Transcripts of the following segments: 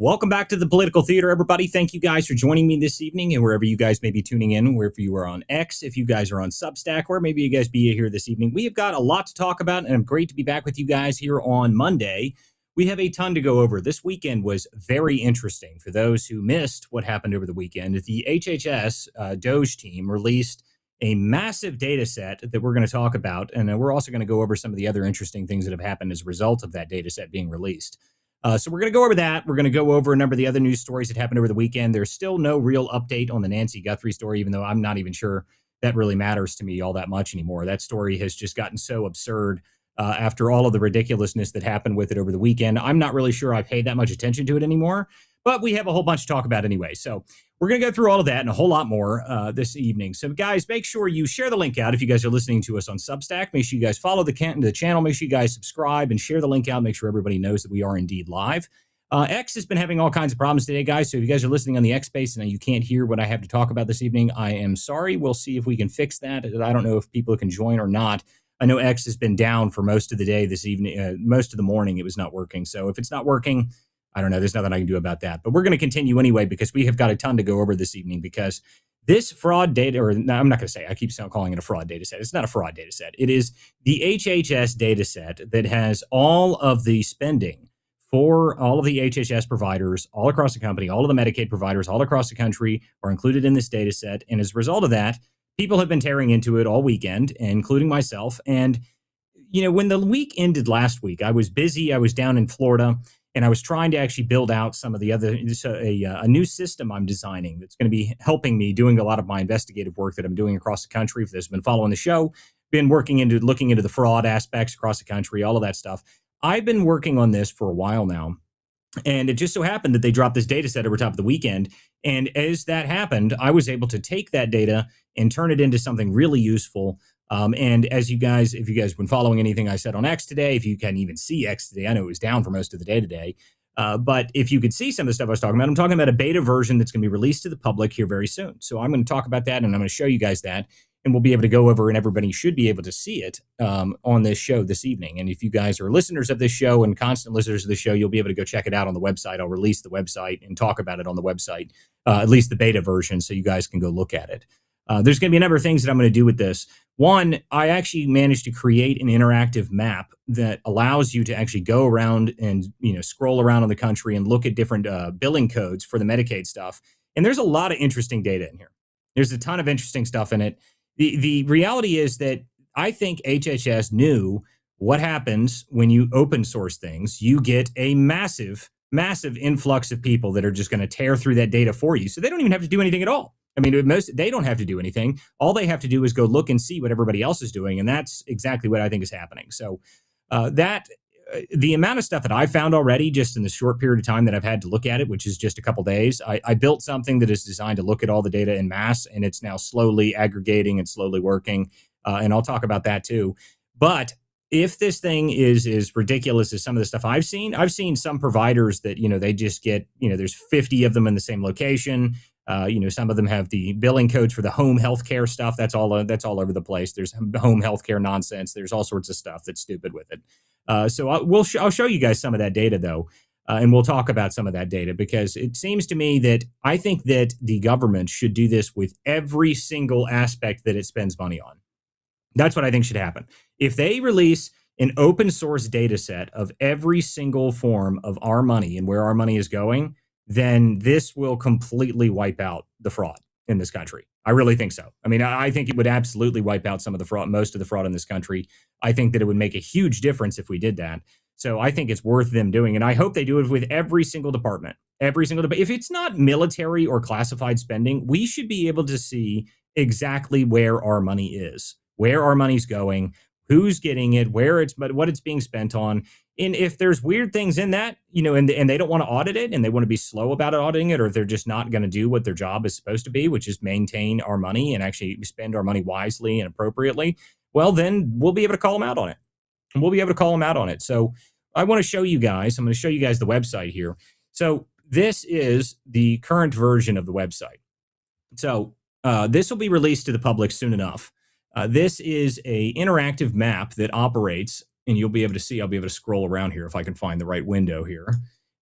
Welcome back to the Political Theater, everybody. Thank you guys for joining me this evening, and wherever you guys may be tuning in, wherever you are on X, if you guys are on Substack, or maybe you guys be here this evening. We have got a lot to talk about, and I'm great to be back with you guys here on Monday. We have a ton to go over. This weekend was very interesting. For those who missed what happened over the weekend, the HHS Doge team released a massive data set that we're going to talk about, and we're also going to go over some of the other interesting things that have happened as a result of that data set being released. So we're going to go over that. We're going to go over a number of the other news stories that happened over the weekend. There's still no real update on the Nancy Guthrie story, even though I'm not even sure that really matters to me all that much anymore. That story has just gotten so absurd after all of the ridiculousness that happened with it over the weekend. I'm not really sure I paid that much attention to it anymore, but we have a whole bunch to talk about anyway. So we're going to go through all of that and a whole lot more this evening. So guys, make sure you share the link out. If you guys are listening to us on Substack, make sure you guys follow the channel. Make sure you guys subscribe and share the link out. Make sure everybody knows that we are indeed live. X has been having all kinds of problems today, guys. So if you guys are listening on the X space and you can't hear what I have to talk about this evening, I am sorry. We'll see if we can fix that. I don't know if people can join or not. I know X has been down for most of the day this evening, most of the morning. It was not working. So if it's not working, I don't know. There's nothing I can do about that. But we're going to continue anyway because we have got a ton to go over this evening because this fraud data, or no, I'm not going to say, I keep calling it a fraud data set. It's not a fraud data set. It is the HHS data set that has all of the spending for all of the HHS providers all across the company. All of the Medicaid providers all across the country are included in this data set. And as a result of that, people have been tearing into it all weekend, including myself. And, you know, when the week ended last week, I was busy. I was down in Florida. And I was trying to actually build out some of the other, a new system I'm designing that's going to be helping me doing a lot of my investigative work that I'm doing across the country. For those who've been following the show, been looking into the fraud aspects across the country, all of that stuff. I've been working on this for a while now. And it just so happened that they dropped this data set over top of the weekend. And as that happened, I was able to take that data and turn it into something really useful. And as you guys, if you guys have been following anything I said on X today, if you can even see X today, I know it was down for most of the day today. But if you could see some of the stuff I was talking about, I'm talking about a beta version that's going to be released to the public here very soon. So I'm going to talk about that and I'm going to show you guys that. And we'll be able to go over, and everybody should be able to see it on this show this evening. And if you guys are listeners of this show and constant listeners of the show, you'll be able to go check it out on the website. I'll release the website and talk about it on the website, at least the beta version, so you guys can go look at it. There's going to be a number of things that I'm going to do with this. One, I actually managed to create an interactive map that allows you to actually go around and, you know, scroll around on the country and look at different billing codes for the Medicaid stuff. And there's a lot of interesting data in here. There's a ton of interesting stuff in it. The reality is that I think HHS knew what happens when you open source things. You get a massive influx of people that are just going to tear through that data for you. So they don't even have to do anything at all. I mean, they don't have to do anything. All they have to do is go look and see what everybody else is doing. And that's exactly what I think is happening. So the amount of stuff that I found already just in the short period of time that I've had to look at it, which is just a couple days, I built something that is designed to look at all the data in mass, and it's now slowly aggregating and slowly working. And I'll talk about that too. But if this thing is as ridiculous as some of the stuff I've seen some providers that, you know, they just get, you know, there's 50 of them in the same location. You know, some of them have the billing codes for the home healthcare stuff. That's all over the place. There's home healthcare nonsense. There's all sorts of stuff that's stupid with it. So I'll show you guys some of that data, though, and we'll talk about some of that data, because it seems to me that I think that the government should do this with every single aspect that it spends money on. That's what I think should happen. If they release an open source data set of every single form of our money and where our money is going, then this will completely wipe out the fraud in this country. I really think so. I mean, I think it would absolutely wipe out some of the fraud, most of the fraud in this country. I think that it would make a huge difference if we did that. So I think it's worth them doing. And I hope they do it with every single department. If it's not military or classified spending, we should be able to see exactly where our money is, where our money's going, who's getting it, what it's being spent on. And if there's weird things in that, you know, and they don't want to audit it and they want to be slow about auditing it, or if they're just not going to do what their job is supposed to be, which is maintain our money and actually spend our money wisely and appropriately, well, then we'll be able to call them out on it. So I want to show you guys, I'm going to show you guys the website here. So this is the current version of the website. So this will be released to the public soon enough. This is a interactive map that operates, and you'll be able to see, I'll be able to scroll around here if I can find the right window here.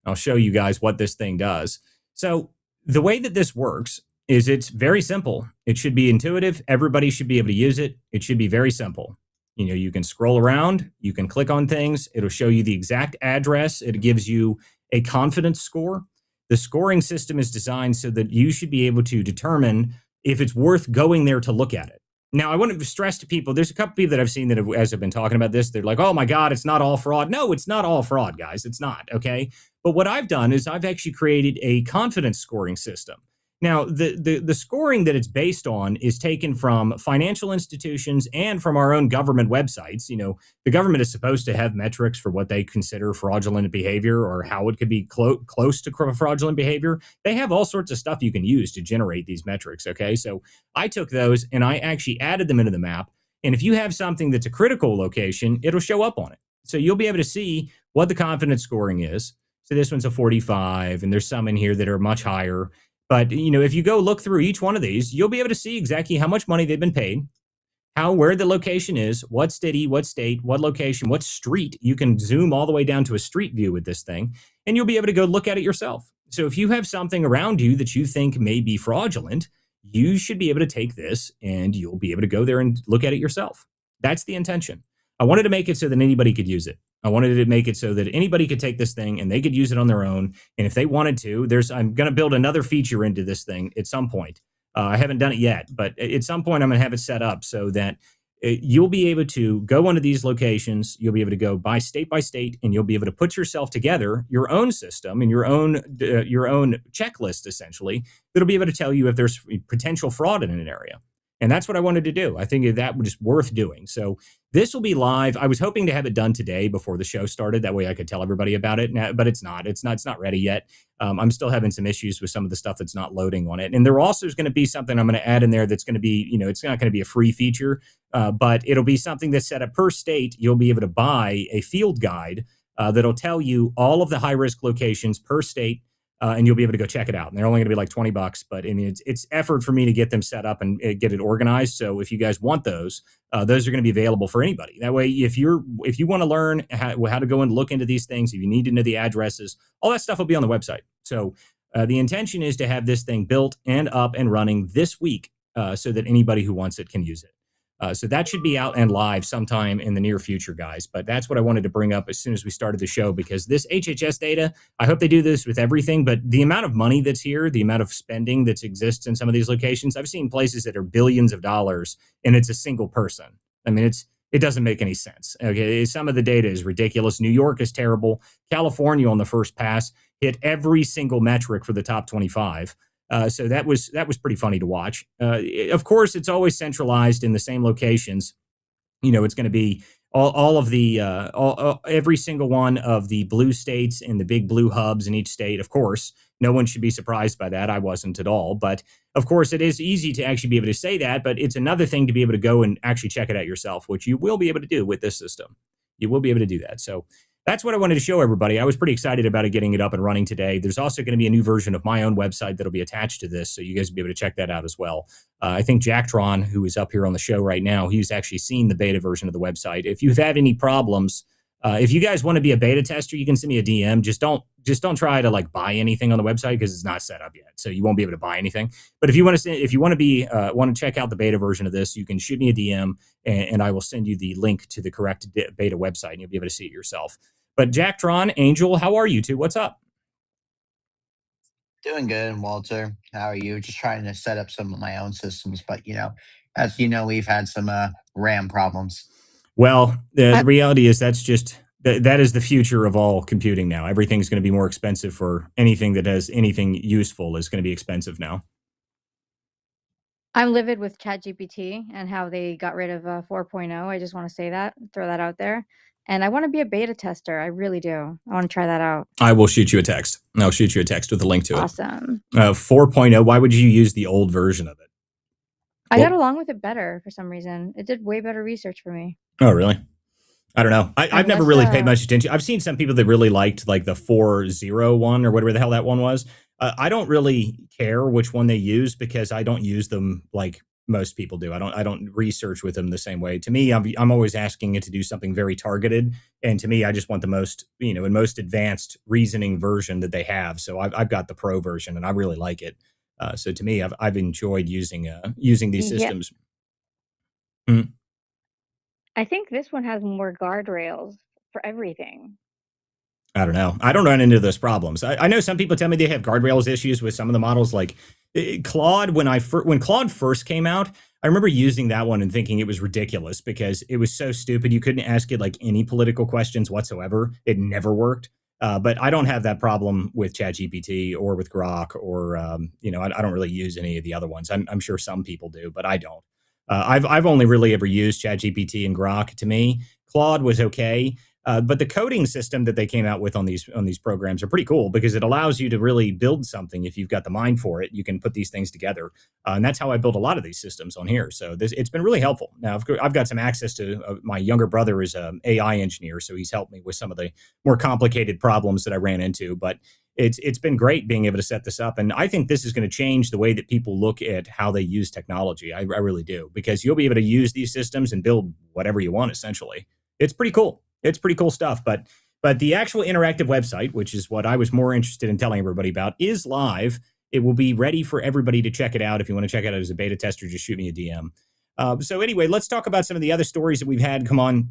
I'll show you guys what this thing does. So the way that this works is it's very simple. It should be intuitive. Everybody should be able to use it. It should be very simple. You know, you can scroll around, you can click on things. It'll show you the exact address. It gives you a confidence score. The scoring system is designed so that you should be able to determine if it's worth going there to look at it. Now, I want to stress to people, there's a couple people that I've seen that have, as I've been talking about this, they're like, oh my God, it's not all fraud. No, it's not all fraud, guys. It's not, okay? But what I've done is I've actually created a confidence scoring system. Now, the scoring that it's based on is taken from financial institutions and from our own government websites. You know, the government is supposed to have metrics for what they consider fraudulent behavior or how it could be close to fraudulent behavior. They have all sorts of stuff you can use to generate these metrics. Okay, so I took those and I actually added them into the map. And if you have something that's a critical location, it'll show up on it. So you'll be able to see what the confidence scoring is. So this one's a 45, and there's some in here that are much higher. But, you know, if you go look through each one of these, you'll be able to see exactly how much money they've been paid, where the location is, what city, what state, what location, what street. You can zoom all the way down to a street view with this thing, and you'll be able to go look at it yourself. So if you have something around you that you think may be fraudulent, you should be able to take this and you'll be able to go there and look at it yourself. That's the intention. I wanted to make it so that anybody could use it. I wanted to make it so that anybody could take this thing and they could use it on their own. And if they wanted to, I'm going to build another feature into this thing at some point. I haven't done it yet, but at some point I'm going to have it set up so that you'll be able to go onto these locations. You'll be able to go by state, and you'll be able to put yourself together your own system and your own checklist, essentially, that'll be able to tell you if there's potential fraud in an area. And that's what I wanted to do. I think that was worth doing. So this will be live. I was hoping to have it done today before the show started. That way I could tell everybody about it. Now, but it's not. It's not ready yet. I'm still having some issues with some of the stuff that's not loading on it. And there also is going to be something I'm going to add in there that's going to be, you know, it's not going to be a free feature, but it'll be something that's set up per state. You'll be able to buy a field guide that'll tell you all of the high risk locations per state. And you'll be able to go check it out. And they're only going to be like $20, but I mean, it's effort for me to get them set up and get it organized. So if you guys want those are going to be available for anybody. That way, if you want to learn how to go and look into these things, if you need to know the addresses, all that stuff will be on the website. So the intention is to have this thing built and up and running this week so that anybody who wants it can use it. So that should be out and live sometime in the near future, guys. But that's what I wanted to bring up as soon as we started the show, because this HHS data, I hope they do this with everything, but the amount of money that's here, the amount of spending that exists in some of these locations, I've seen places that are billions of dollars and it's a single person. I mean, it doesn't make any sense. Okay, some of the data is ridiculous. New York is terrible. California on the first pass hit every single metric for the top 25. So that was pretty funny to watch. Of course, it's always centralized in the same locations. You know, it's going to be all of the every single one of the blue states and the big blue hubs in each state. Of course, no one should be surprised by that. I wasn't at all. But of course, it is easy to actually be able to say that. But it's another thing to be able to go and actually check it out yourself, which you will be able to do with this system. You will be able to do that. So that's what I wanted to show everybody. I was pretty excited about it getting it up and running today. There's also going to be a new version of my own website that'll be attached to this, so you guys will be able to check that out as well. I think Jacktron, who is up here on the show right now, he's actually seen the beta version of the website. If you've had any problems, if you guys want to be a beta tester, you can send me a DM. Just don't try to like buy anything on the website because it's not set up yet, so you won't be able to buy anything. But if you want to check out the beta version of this, you can shoot me a DM, and I will send you the link to the correct beta website, and you'll be able to see it yourself. But Jacktron, Angel, how are you two? What's up? Doing good, Walter. How are you? Just trying to set up some of my own systems, but as you know, we've had some RAM problems. Well, the reality is that is the future of all computing now. Everything's going to be more expensive. For anything that has anything useful is going to be expensive now. I'm livid with ChatGPT and how they got rid of 4.0. I just want to say that, throw that out there. And I want to be a beta tester. I really do. I want to try that out. I will shoot you a text. I'll shoot you a text with a link to it. Awesome. 4.0, why would you use the old version of it? I got along with it better for some reason. It did way better research for me. Oh, really? I don't know. I've never really paid much attention. I've seen some people that really liked like the 4.0 or whatever the hell that one was. I don't really care which one they use because I don't use them like most people do. I don't research with them the same way. To me, I'm always asking it to do something very targeted, and to me, I just want the most, and most advanced reasoning version that they have. So I've got the pro version, and I really like it. So to me, I've enjoyed using these Yeah, systems. Mm. I think this one has more guardrails for everything. I don't know. I don't run into those problems. I know some people tell me they have guardrails issues with some of the models, like Claude. When Claude first came out, I remember using that one and thinking it was ridiculous because it was so stupid. You couldn't ask it like any political questions whatsoever. It never worked. But I don't have that problem with ChatGPT or with Grok or I don't really use any of the other ones. I'm sure some people do, but I don't. I've only really ever used ChatGPT and Grok. To me, Claude was okay. But the coding system that they came out with on these programs are pretty cool because it allows you to really build something if you've got the mind for it. You can put these things together, and that's how I build a lot of these systems on here. So it's been really helpful. Now I've got some access to my younger brother is an AI engineer, so he's helped me with some of the more complicated problems that I ran into. But it's been great being able to set this up, and I think this is going to change the way that people look at how they use technology. I really do because you'll be able to use these systems and build whatever you want essentially. It's pretty cool. It's pretty cool stuff. But the actual interactive website, which is what I was more interested in telling everybody about, is live. It will be ready for everybody to check it out. If you want to check it out as a beta tester, just shoot me a DM. So anyway, let's talk about some of the other stories that we've had come on.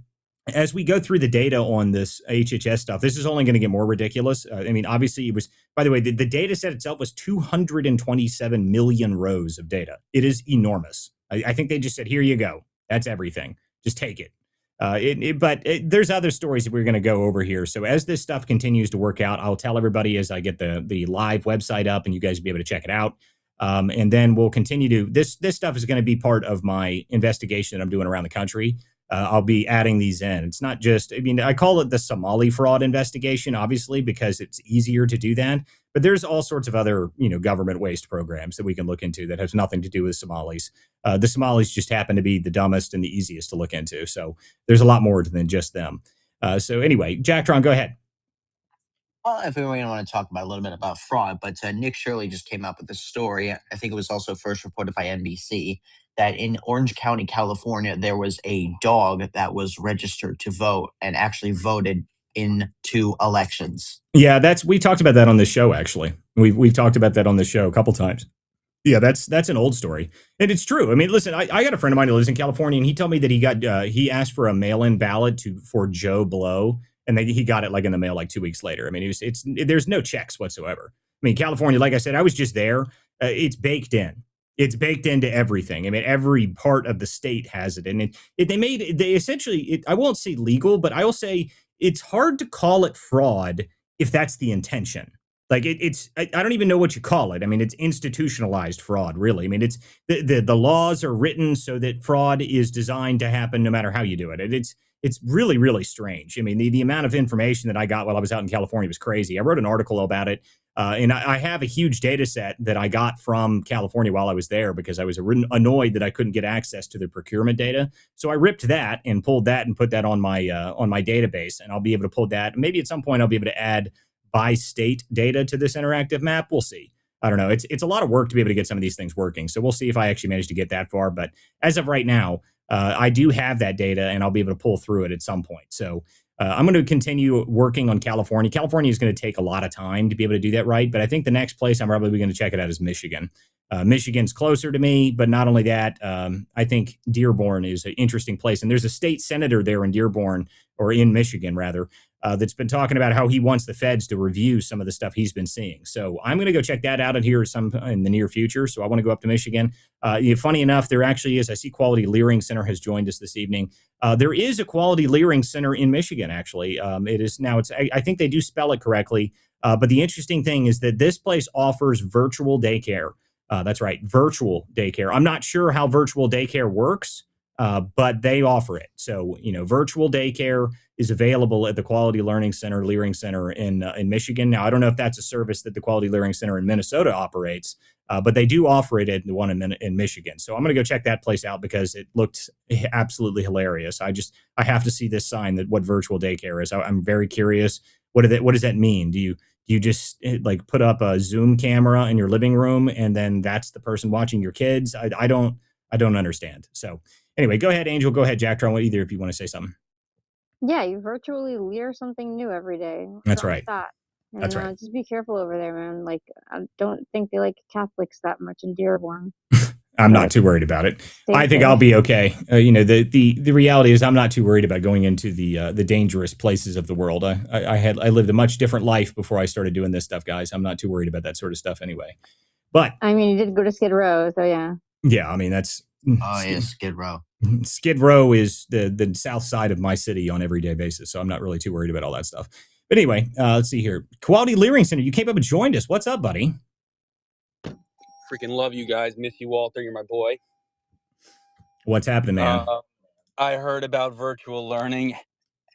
As we go through the data on this HHS stuff, this is only going to get more ridiculous. I mean, obviously, it was, by the way, the data set itself was 227 million rows of data. It is enormous. I think they just said, here you go. That's everything. Just take it. There's other stories that we're going to go over here. So as this stuff continues to work out, I'll tell everybody as I get the live website up, and you guys will be able to check it out. And then we'll continue to this stuff is going to be part of my investigation that I'm doing around the country. I'll be adding these in. It's not just, I mean, I call it the Somali fraud investigation, obviously, because it's easier to do that. But there's all sorts of other, government waste programs that we can look into that has nothing to do with Somalis. The Somalis just happen to be the dumbest and the easiest to look into. So there's a lot more than just them. So anyway, Jacktron, go ahead. Well, if we want to talk about a little bit about fraud, but Nick Shirley just came up with a story. I think it was also first reported by NBC that in Orange County, California, there was a dog that was registered to vote and actually voted in 2 elections. Yeah, we talked about that on the show. Actually, we've talked about that on the show a couple times. Yeah, that's an old story, and it's true. I mean, listen, I got a friend of mine who lives in California, and he told me that he asked for a mail-in ballot for Joe Blow, and he got it like in the mail like 2 weeks later. I mean, there's no checks whatsoever. I mean, California, like I said, I was just there. It's baked in. It's baked into everything. I mean, every part of the state has it, and they essentially. I won't say legal, but I will say it's hard to call it fraud if that's the intention. Like I don't even know what you call it. I mean, it's institutionalized fraud, really. I mean, it's the laws are written so that fraud is designed to happen no matter how you do it. It's really, really strange. I mean, the amount of information that I got while I was out in California was crazy. I wrote an article about it, and I have a huge data set that I got from California while I was there because I was annoyed that I couldn't get access to the procurement data. So I ripped that and pulled that and put that on my database, and I'll be able to pull that. Maybe at some point I'll be able to add by state data to this interactive map. We'll see. I don't know. It's a lot of work to be able to get some of these things working. So we'll see if I actually manage to get that far. But as of right now, I do have that data, and I'll be able to pull through it at some point. So I'm going to continue working on California. California is going to take a lot of time to be able to do that right. But I think the next place I'm probably going to check it out is Michigan. Michigan's closer to me, but not only that, I think Dearborn is an interesting place. And there's a state senator there in Dearborn, or in Michigan, rather, that's been talking about how he wants the feds to review some of the stuff he's been seeing. So I'm going to go check that out in the near future. So I want to go up to Michigan. Funny enough, there actually is. I see Quality Leering Center has joined us this evening. There is a Quality Leering Center in Michigan, actually. It is now. I think they do spell it correctly. But the interesting thing is that this place offers virtual daycare. That's right, virtual daycare. I'm not sure how virtual daycare works, but they offer it. So, virtual daycare is available at the Quality Learning Center, Leering Center in Michigan. Now, I don't know if that's a service that the Quality Learning Center in Minnesota operates, but they do offer it at the one in Michigan. So I'm going to go check that place out because it looked absolutely hilarious. I have to see this sign that what virtual daycare is. I'm very curious. What does that mean? Do you just like put up a Zoom camera in your living room and then that's the person watching your kids? I don't I don't understand. So anyway, go ahead, Angel. Go ahead, Jack. Tron. Either if you want to say something. Yeah, you virtually learn something new every day. What's That's wrong right. with that? That's right. Just be careful over there, man. Like, I don't think they like Catholics that much in Dearborn. I'm not too worried about it. Stay I think safe. I'll be okay. The reality is I'm not too worried about going into the dangerous places of the world. I lived a much different life before I started doing this stuff, guys. I'm not too worried about that sort of stuff anyway. But I mean, you did go to Skid Row, so yeah. yeah, I mean that's Oh yeah, Skid Row. Skid Row is the south side of my city on an everyday basis, so I'm not really too worried about all that stuff. But anyway, let's see here. Quality Leering Center, you came up and joined us. What's up, buddy? Freaking love you guys. Miss you, Walter. You're my boy. What's happening, man? I heard about virtual learning.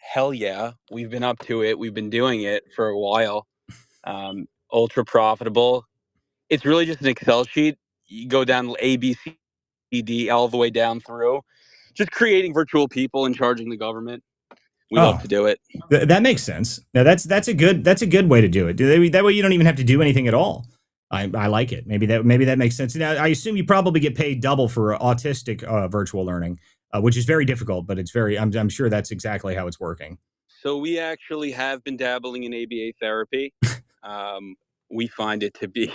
Hell yeah. We've been up to it. We've been doing it for a while. Ultra profitable. It's really just an Excel sheet. You go down A, B, C, D, all the way down through. Just creating virtual people and charging the government. We love to do it. That makes sense. Now that's a good way to do it. That way you don't even have to do anything at all. I like it. Maybe that makes sense. Now I assume you probably get paid double for autistic virtual learning, which is very difficult, but it's very. I'm sure that's exactly how it's working. So we actually have been dabbling in ABA therapy. We find it to be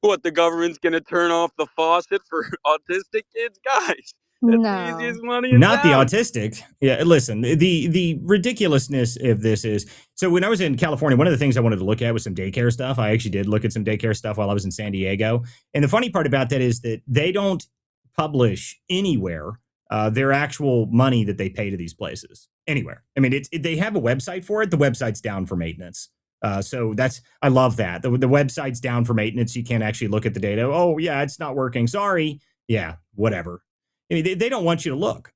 what the government's going to turn off the faucet for autistic kids, guys. That's the easiest money in Not town. the autistic. Yeah, listen, the ridiculousness of this is, so when I was in California, one of the things I wanted to look at was some daycare stuff. I actually did look at some daycare stuff while I was in San Diego. And the funny part about that is that they don't publish anywhere their actual money that they pay to these places. Anywhere. I mean, they have a website for it. The website's down for maintenance. So I love that. The website's down for maintenance. You can't actually look at the data. Oh, yeah, it's not working. Sorry. Yeah, whatever. I mean, they don't want you to look.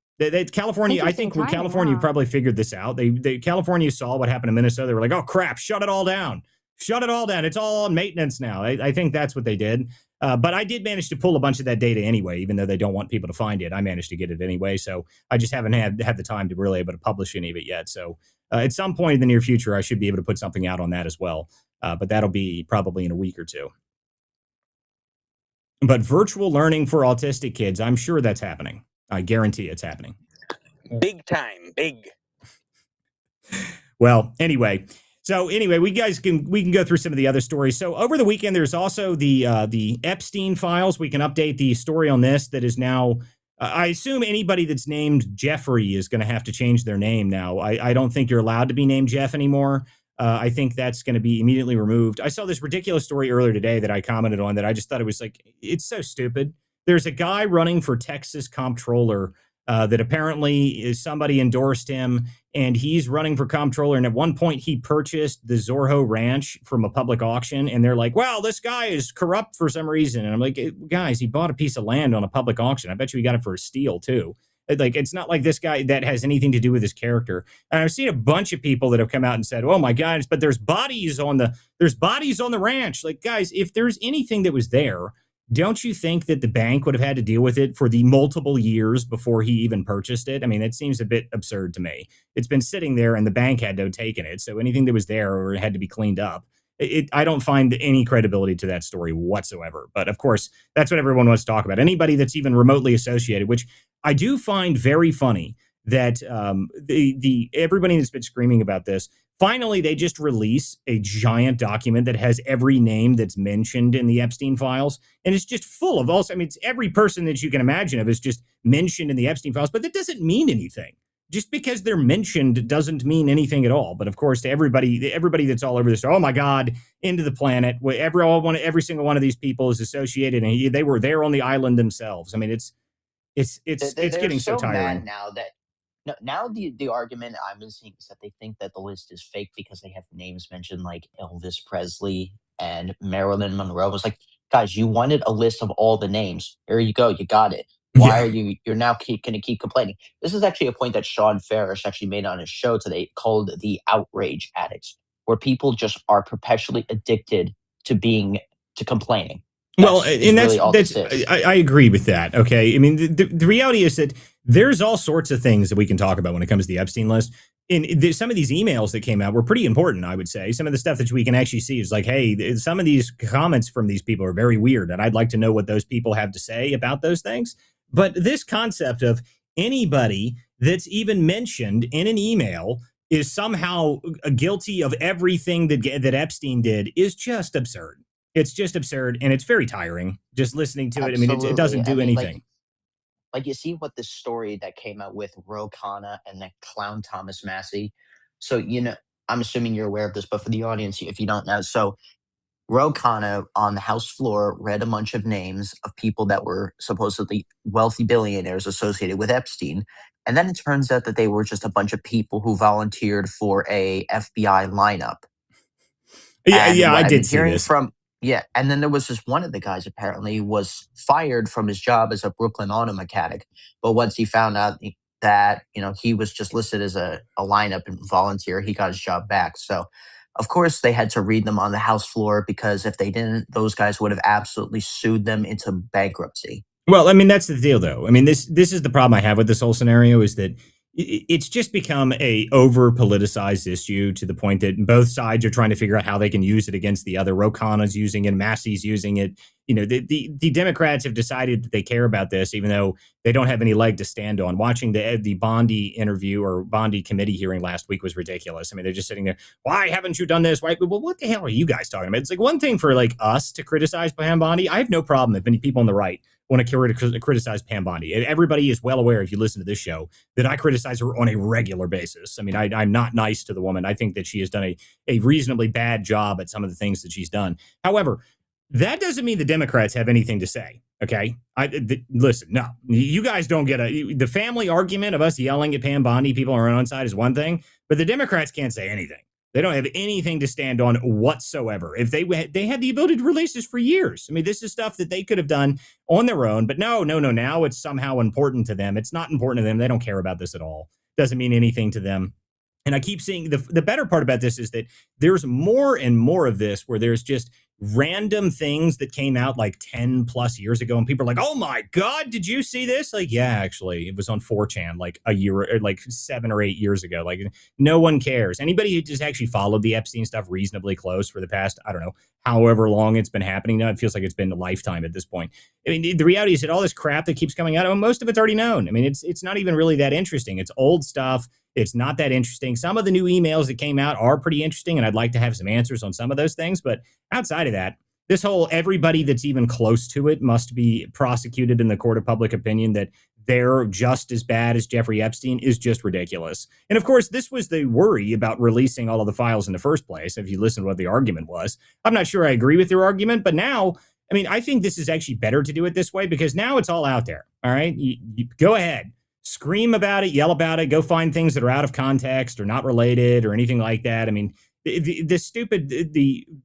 California, I think California probably figured this out. California saw what happened in Minnesota. They were like, oh, crap, shut it all down. Shut it all down. It's all on maintenance now. I think that's what they did. But I did manage to pull a bunch of that data anyway, even though they don't want people to find it. I managed to get it anyway. So I just haven't had the time to really able to publish any of it yet. So at some point in the near future, I should be able to put something out on that as well. But that'll be probably in a week or two. But virtual learning for autistic kids, I'm sure that's happening. I guarantee it's happening. Big time. Big. Well, anyway. So anyway, we can go through some of the other stories. So over the weekend, there's also the Epstein files. We can update the story on this that is now, I assume anybody that's named Jeffrey is going to have to change their name now. I don't think you're allowed to be named Jeff anymore. I think that's going to be immediately removed. I saw this ridiculous story earlier today that I commented on that I just thought it was like, it's so stupid. There's a guy running for Texas comptroller that apparently somebody endorsed him, and he's running for comptroller. And at one point, he purchased the Zorro Ranch from a public auction, and they're like, "Well, this guy is corrupt for some reason." And I'm like, "Guys, he bought a piece of land on a public auction. I bet you he got it for a steal too." Like, it's not like this guy that has anything to do with his character. And I've seen a bunch of people that have come out and said, "Oh my God, but there's bodies on the ranch." Like, guys, if there's anything that was there, don't you think that the bank would have had to deal with it for the multiple years before he even purchased it? I mean, it seems a bit absurd to me. It's been sitting there and the bank had to have taken it. So anything that was there or had to be cleaned up. I don't find any credibility to that story whatsoever. But of course, that's what everyone wants to talk about. Anybody that's even remotely associated, which I do find very funny that everybody that's been screaming about this, finally, they just release a giant document that has every name that's mentioned in the Epstein files. And it's just full of it's every person that you can imagine of is just mentioned in the Epstein files, but that doesn't mean anything. Just because they're mentioned doesn't mean anything at all. But of course, to everybody that's all over this, oh my God, into the planet, every single one of these people is associated, and they were there on the island themselves. I mean, it's getting so tiring mad now that. No, now the argument I'm seeing is that they think that the list is fake because they have names mentioned like Elvis Presley and Marilyn Monroe. It's like, guys, you wanted a list of all the names. Here you go. You got it. Why are you're now going to keep complaining? This is actually a point that Sean Ferris actually made on his show today called the outrage addicts, where people just are perpetually addicted to complaining. I agree with that. Okay. I mean, the reality is that there's all sorts of things that we can talk about when it comes to the Epstein list. And some of these emails that came out were pretty important, I would say. Some of the stuff that we can actually see is like, hey, some of these comments from these people are very weird, and I'd like to know what those people have to say about those things. But this concept of anybody that's even mentioned in an email is somehow guilty of everything that Epstein did is just absurd. It's just absurd, and it's very tiring just listening to it. I mean, it Absolutely. doesn't I do mean, anything. like you see what this story that came out with Ro Khanna and the clown Thomas Massey. So, I'm assuming you're aware of this, but for the audience, if you don't know, so Ro Khanna on the House floor read a bunch of names of people that were supposedly wealthy billionaires associated with Epstein. And then it turns out that they were just a bunch of people who volunteered for a FBI lineup. And Yeah, I what I've did been see hearing this. from, yeah, and then there was this one of the guys apparently was fired from his job as a Brooklyn auto mechanic. But once he found out that, he was just listed as a lineup and volunteer, he got his job back. So, of course, they had to read them on the House floor because if they didn't, those guys would have absolutely sued them into bankruptcy. Well, I mean, that's the deal, though. I mean, this is the problem I have with this whole scenario is that it's just become a over politicized issue to the point that both sides are trying to figure out how they can use it against the other. Ro Khanna's using it, Massey's using it. The Democrats have decided that they care about this, even though they don't have any leg to stand on. Watching the Bondi interview or Bondi committee hearing last week was ridiculous. I mean, they're just sitting there. Why haven't you done this? Why? Well, what the hell are you guys talking about? It's like one thing for like us to criticize Pam Bondi. I have no problem if any people on the right want to criticize Pam Bondi. Everybody is well aware, if you listen to this show, that I criticize her on a regular basis. I mean, I'm not nice to the woman. I think that she has done a reasonably bad job at some of the things that she's done. However, that doesn't mean the Democrats have anything to say. Okay, listen, no, you guys don't get the family argument of us yelling at Pam Bondi, people on our own side, is one thing, but the Democrats can't say anything. They don't have anything to stand on whatsoever. If they had the ability to release this for years. I mean, this is stuff that they could have done on their own, but no. Now it's somehow important to them. It's not important to them. They don't care about this at all. Doesn't mean anything to them. And I keep seeing the better part about this is that there's more and more of this where there's just random things that came out like 10 plus years ago. And people are like, oh my God, did you see this? Like, yeah, actually, it was on 4chan like a year, or like 7 or 8 years ago. Like, no one cares. Anybody who just actually followed the Epstein stuff reasonably close for the past, I don't know, however long it's been happening now, it feels like it's been a lifetime at this point. I mean, the reality is that all this crap that keeps coming out, most of it's already known. I mean, it's not even really that interesting. It's old stuff. It's not that interesting. Some of the new emails that came out are pretty interesting, and I'd like to have some answers on some of those things. But outside of that, this whole everybody that's even close to it must be prosecuted in the court of public opinion that they're just as bad as Jeffrey Epstein is just ridiculous. And of course, this was the worry about releasing all of the files in the first place. If you listen to what the argument was, I'm not sure I agree with their argument, but now, I mean, I think this is actually better to do it this way because now it's all out there. All right, you go ahead. Scream about it, yell about it, go find things that are out of context or not related or anything like that. I mean,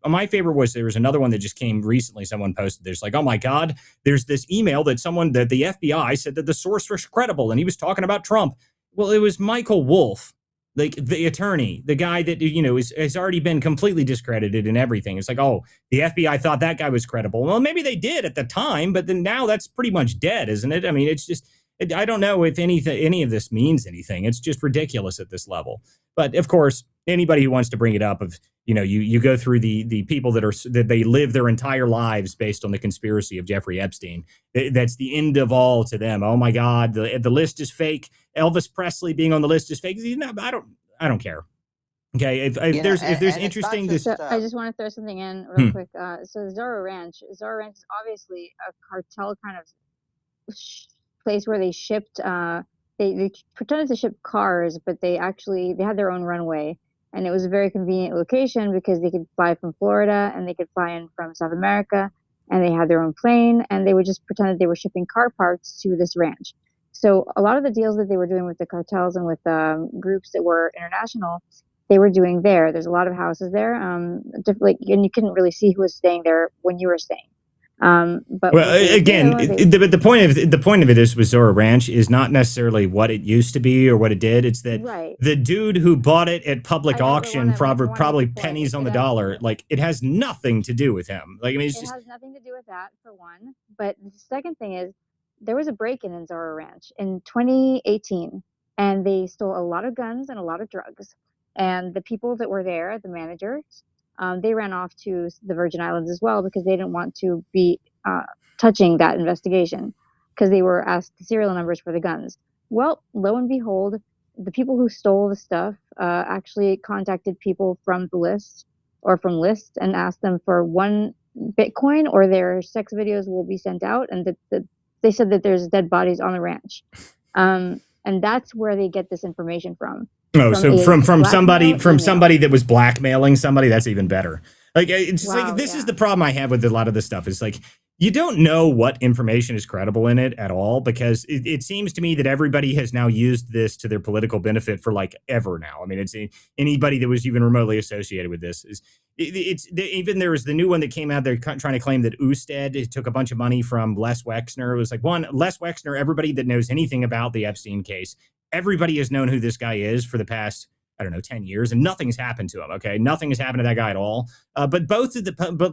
my favorite was there was another one that just came recently. Someone posted there's like, oh my God, there's this email that the FBI said that the source was credible and he was talking about Trump. Well, it was Michael Wolff, like the attorney, the guy that, has already been completely discredited and everything. It's like, oh, the FBI thought that guy was credible. Well, maybe they did at the time, but then now that's pretty much dead, isn't it? I mean, it's just, I don't know if any of this means anything. It's just ridiculous at this level. But of course, anybody who wants to bring it up of, you go through the people that they live their entire lives based on the conspiracy of Jeffrey Epstein. That's the end of all to them. Oh my God, the list is fake. Elvis Presley being on the list is fake. I don't care. Okay, if there's interesting this. So I just want to throw something in real quick. So Zorro Ranch is obviously a cartel kind of place where they shipped they pretended to ship cars, but they had their own runway, and it was a very convenient location because they could fly from Florida and they could fly in from South America, and they had their own plane, and they would just pretend that they were shipping car parts to this ranch. So a lot of the deals that they were doing with the cartels and with groups that were international, they were doing there. There's a lot of houses there, and you couldn't really see who was staying there when you were staying. But again, the point of it is with Zorro Ranch is not necessarily what it used to be or what it did. It's that the dude who bought it at public auction for probably pennies on the dollar, like it has nothing to do with him. Like, I mean, it has nothing to do with that for one. But the second thing is there was a break-in Zorro Ranch in 2018, and they stole a lot of guns and a lot of drugs. And the people that were there, the managers, they ran off to the Virgin Islands as well because they didn't want to be touching that investigation. because they were asked the serial numbers for the guns. Well, lo and behold, the people who stole the stuff actually contacted people from the list or from lists and asked them for 1 Bitcoin or their sex videos will be sent out, and they said that there's dead bodies on the ranch. And that's where they get this information from. Oh, so from somebody that was blackmailing somebody. That's even better. Like, it's Wow, like, this is the problem I have with a lot of this stuff. Is like, you don't know what information is credible in it at all, because it seems to me that everybody has now used this to their political benefit for like ever now. I mean, it's anybody that was even remotely associated with this is even there was the new one that came out. They're trying to claim that Usted took a bunch of money from Les Wexner. It was like, Les Wexner, everybody that knows anything about the Epstein case, everybody has known who this guy is for the past, I don't know, 10 years, and nothing's happened to him. Okay. Nothing has happened to that guy at all. But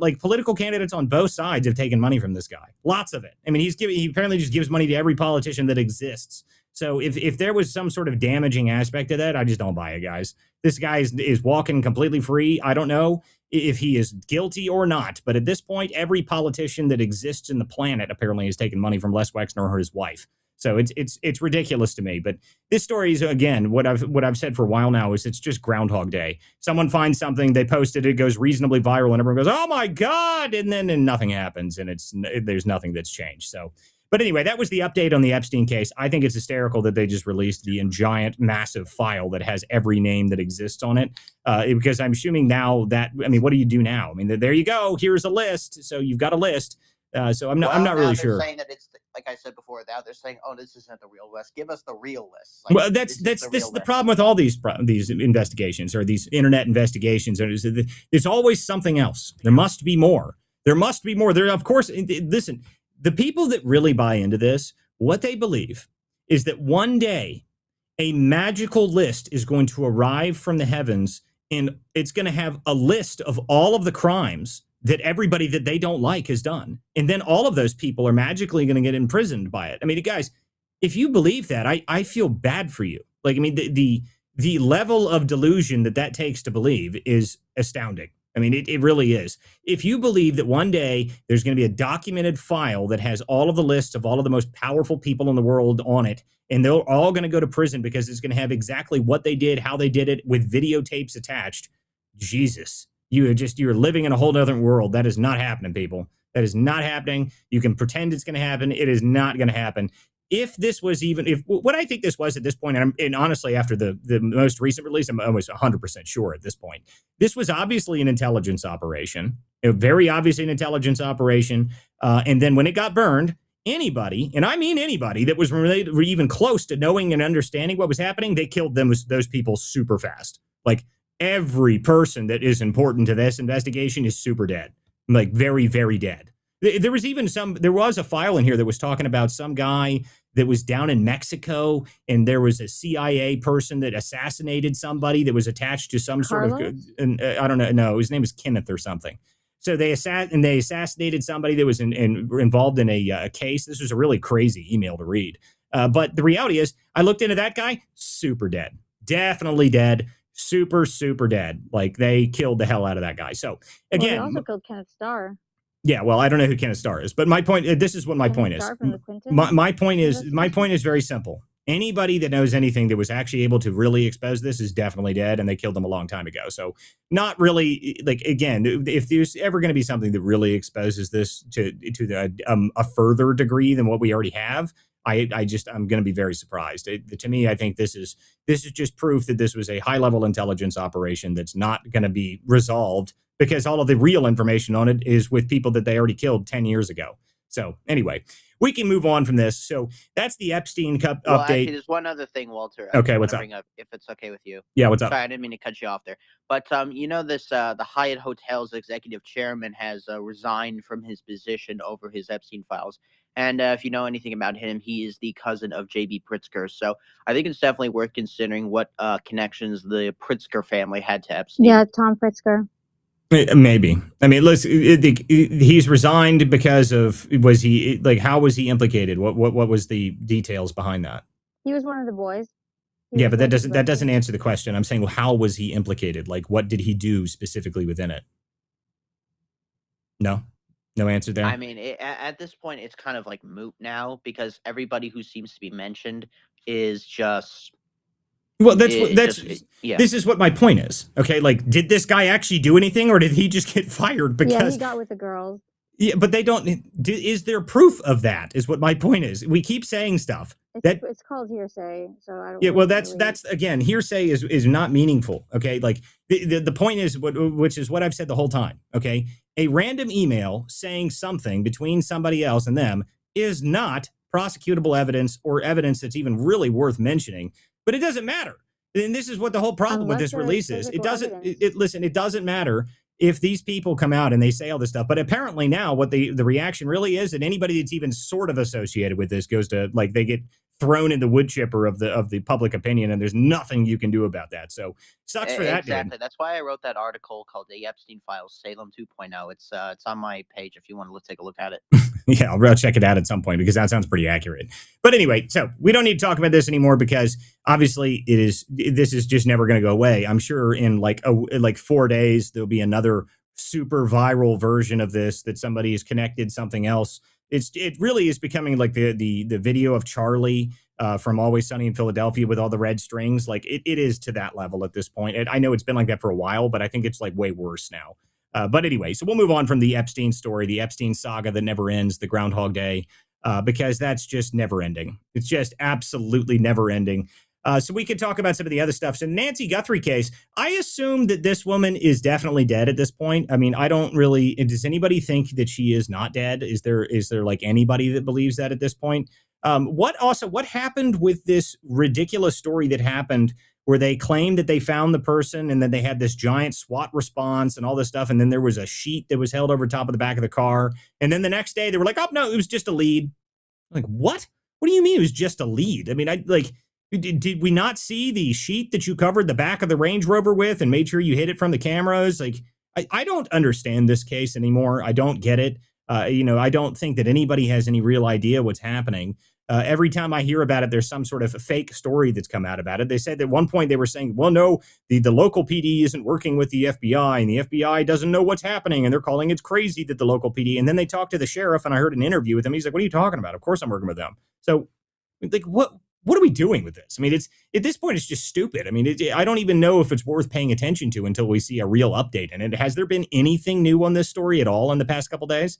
like political candidates on both sides have taken money from this guy. Lots of it. I mean, he apparently just gives money to every politician that exists. So if there was some sort of damaging aspect to that, I just don't buy it, guys. This guy is walking completely free. I don't know if he is guilty or not, but at this point, every politician that exists in the planet apparently has taken money from Les Wexner or his wife. So it's ridiculous to me. But this story is, again, what I've said for a while now is it's just Groundhog Day. Someone finds something, they post it, it goes reasonably viral, and everyone goes, "Oh my God!" and then nothing happens, and there's nothing that's changed. So, but anyway, that was the update on the Epstein case. I think it's hysterical that they just released the giant, massive file that has every name that exists on it. Because I'm assuming now that, I mean, what do you do now? I mean, there you go. Here's a list. So you've got a list. So I'm not really sure. Saying that it's like I said before. Now they're saying, "Oh, this isn't the real list. Give us the real list." Like, well, this is the problem with all these investigations or these internet investigations. There's always something else. There must be more. There must be more. There, of course. Listen, the people that really buy into this, what they believe is that one day a magical list is going to arrive from the heavens, and it's going to have a list of all of the crimes that everybody that they don't like has done. And then all of those people are magically going to get imprisoned by it. I mean, guys, if you believe that, I feel bad for you. Like, I mean, the level of delusion that takes to believe is astounding. I mean, it really is. If you believe that one day there's going to be a documented file that has all of the lists of all of the most powerful people in the world on it, and they're all going to go to prison because it's going to have exactly what they did, how they did it, with videotapes attached, Jesus. You're living in a whole other world. That is not happening, people. That is not happening. You can pretend it's going to happen. It is not going to happen. If this was what I think this was at this point, and honestly, after the most recent release, I'm almost 100% sure at this point, this was obviously an intelligence operation, very obviously an intelligence operation. And then when it got burned, anybody, and I mean anybody that was related or even close to knowing and understanding what was happening, they killed those people super fast. Like, every person that is important to this investigation is super dead, like very, very dead. There was a file in here that was talking about some guy that was down in Mexico, and there was a CIA person that assassinated somebody that was attached to some Carlos? sort of, I don't know, no, his name is Kenneth or something. So they assassinated somebody that was involved in a case. This was a really crazy email to read. But the reality is, I looked into that guy, super dead, definitely dead. Super, super dead. Like, they killed the hell out of that guy. So again, they also killed Kenneth Starr. Yeah, well, I don't know who Kenneth Starr is, but my point. This is what my point is. My point is very simple. Anybody that knows anything that was actually able to really expose this is definitely dead, and they killed them a long time ago. So, not really. Like, again, if there's ever going to be something that really exposes this to a further degree than what we already have, I'm going to be very surprised. To me, I think this is just proof that this was a high level intelligence operation that's not going to be resolved, because all of the real information on it is with people that they already killed 10 years ago. So anyway, we can move on from this. So that's the Epstein update. Actually, there's one other thing, Walter. Okay, what's up? Bring up, if it's okay with you. Yeah, what's up? Sorry, I didn't mean to cut you off there. But this the Hyatt Hotel's executive chairman has resigned from his position over his Epstein files. And if you know anything about him, he is the cousin of J.B. Pritzker. So I think it's definitely worth considering what connections the Pritzker family had to Epstein. Yeah, Tom Pritzker. Maybe. I mean, listen, he's resigned because of, how was he implicated? What was the details behind that? He was one of the boys. Yeah, but that doesn't answer the question. I'm saying, well, how was he implicated? Like, what did he do specifically within it? No, No answer there. I mean, at this point, it's kind of like moot now because everybody who seems to be mentioned is just. Well, this is what my point is. Okay, like, did this guy actually do anything, or did he just get fired? Because he got with the girls. Yeah, but they don't. Is there proof of that? Is what my point is. We keep saying stuff it's called hearsay. So I don't. Yeah, well, that's again, hearsay is not meaningful. Okay, like the point is which is what I've said the whole time. Okay, a random email saying something between somebody else and them is not prosecutable evidence or evidence that's even really worth mentioning. But it doesn't matter. And this is what the whole problem with this release is. It doesn't. Listen, it doesn't matter if these people come out and they say all this stuff. But apparently now, what the reaction really is that anybody that's even sort of associated with this goes to, like, they get thrown in the wood chipper of the public opinion, and there's nothing you can do about that. So sucks for that. Exactly. That's why I wrote that article called "The Epstein Files: Salem 2.0." It's on my page if you want to take a look at it. Yeah, I'll check it out at some point because that sounds pretty accurate. But anyway, so we don't need to talk about this anymore because obviously this is just never going to go away. I'm sure in like 4 days there'll be another super viral version of this that somebody has connected something else. It really is becoming like the video of Charlie from Always Sunny in Philadelphia with all the red strings. Like it is to that level at this point. I know it's been like that for a while, but I think it's like way worse now. But anyway, so we'll move on from the Epstein story, the Epstein saga that never ends, the Groundhog Day, because that's just never ending. It's just absolutely never ending. So we could talk about some of the other stuff. So Nancy Guthrie case, I assume that this woman is definitely dead at this point. I mean, I don't really, does anybody think that she is not dead? Is there like anybody that believes that at this point? What happened with this ridiculous story that happened where they claimed that they found the person and then they had this giant SWAT response and all this stuff. And then there was a sheet that was held over top of the back of the car. And then the next day they were like, oh, no, it was just a lead. Like, what? What do you mean it was just a lead? I mean, did we not see the sheet that you covered the back of the Range Rover with and made sure you hid it from the cameras? Like, I don't understand this case anymore. I don't get it. I don't think that anybody has any real idea what's happening. Every time I hear about it, there's some sort of fake story that's come out about it. They said that at one point they were saying, well, no, the local PD isn't working with the FBI and the FBI doesn't know what's happening. And they're calling it crazy that the local PD. And then they talked to the sheriff and I heard an interview with him. He's like, what are you talking about? Of course I'm working with them. So like, what are we doing with this? I mean, at this point, it's just stupid. I mean, I don't even know if it's worth paying attention to until we see a real update. And has there been anything new on this story at all in the past couple days?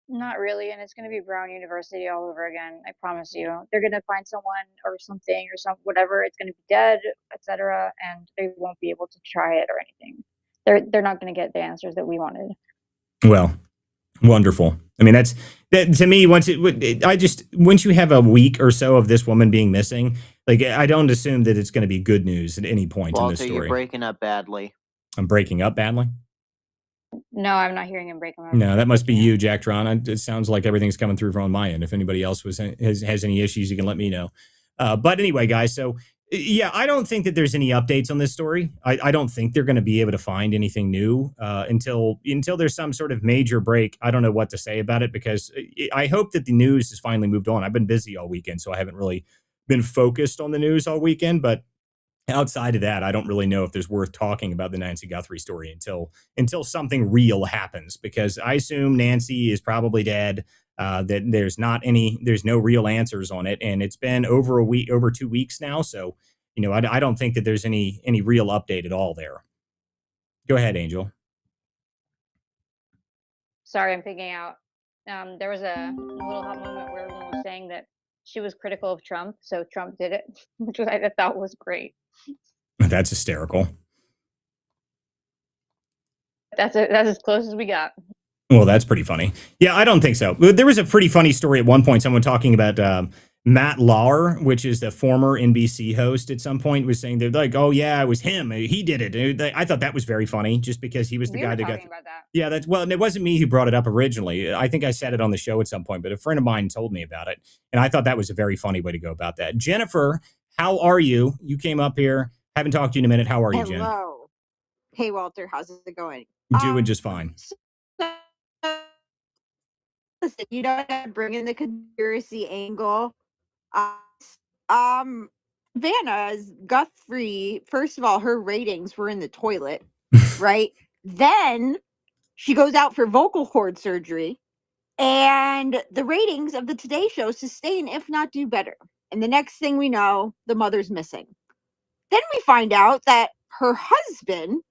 Not really, and it's going to be Brown University all over again. I promise you. They're going to find someone or something or whatever. It's going to be dead, etc., and they won't be able to try it or anything. They're not going to get the answers that we wanted. Well, wonderful. I mean, that to me. Once you have a week or so of this woman being missing, like I don't assume that it's going to be good news at any point in this story. You're breaking up badly. I'm breaking up badly. No, I'm not hearing him break them up. No, that must be you, Jack Tron. It sounds like everything's coming through from my end. If anybody else has any issues, you can let me know. But anyway, guys, so yeah, I don't think that there's any updates on this story. I don't think they're going to be able to find anything new until there's some sort of major break. I don't know what to say about it because I hope that the news has finally moved on. I've been busy all weekend, so I haven't really been focused on the news all weekend, but outside of that, I don't really know if there's worth talking about the Nancy Guthrie story until something real happens, because I assume Nancy is probably dead, that there's no real answers on it. And it's been over 2 weeks now. So, I don't think that there's any real update at all there. Go ahead, Angel. Sorry, I'm picking out. There was a little hot moment where everyone was saying that she was critical of Trump, so Trump did it, which I thought was great. That's hysterical. That's as close as we got. Well, that's pretty funny. Yeah, I don't think so. There was a pretty funny story at one point. Someone talking about Matt Lauer, which is the former NBC host, at some point was saying they're like, "Oh yeah, it was him. He did it." I thought that was very funny, just because he was the guy that got. About that. Yeah, and it wasn't me who brought it up originally. I think I said it on the show at some point, but a friend of mine told me about it, and I thought that was a very funny way to go about that. Jennifer, how are you? You came up here. Haven't talked to you in a minute. How are you, Jen? Hello. Hey, Walter. How's it going? Doing just fine. Listen, you don't have to bring in the conspiracy angle. Vanna's Guthrie, first of all, her ratings were in the toilet, right? Then She goes out for vocal cord surgery, and the ratings of the Today Show sustain, if not do better. And the next thing we know, the mother's missing. Then we find out that her husband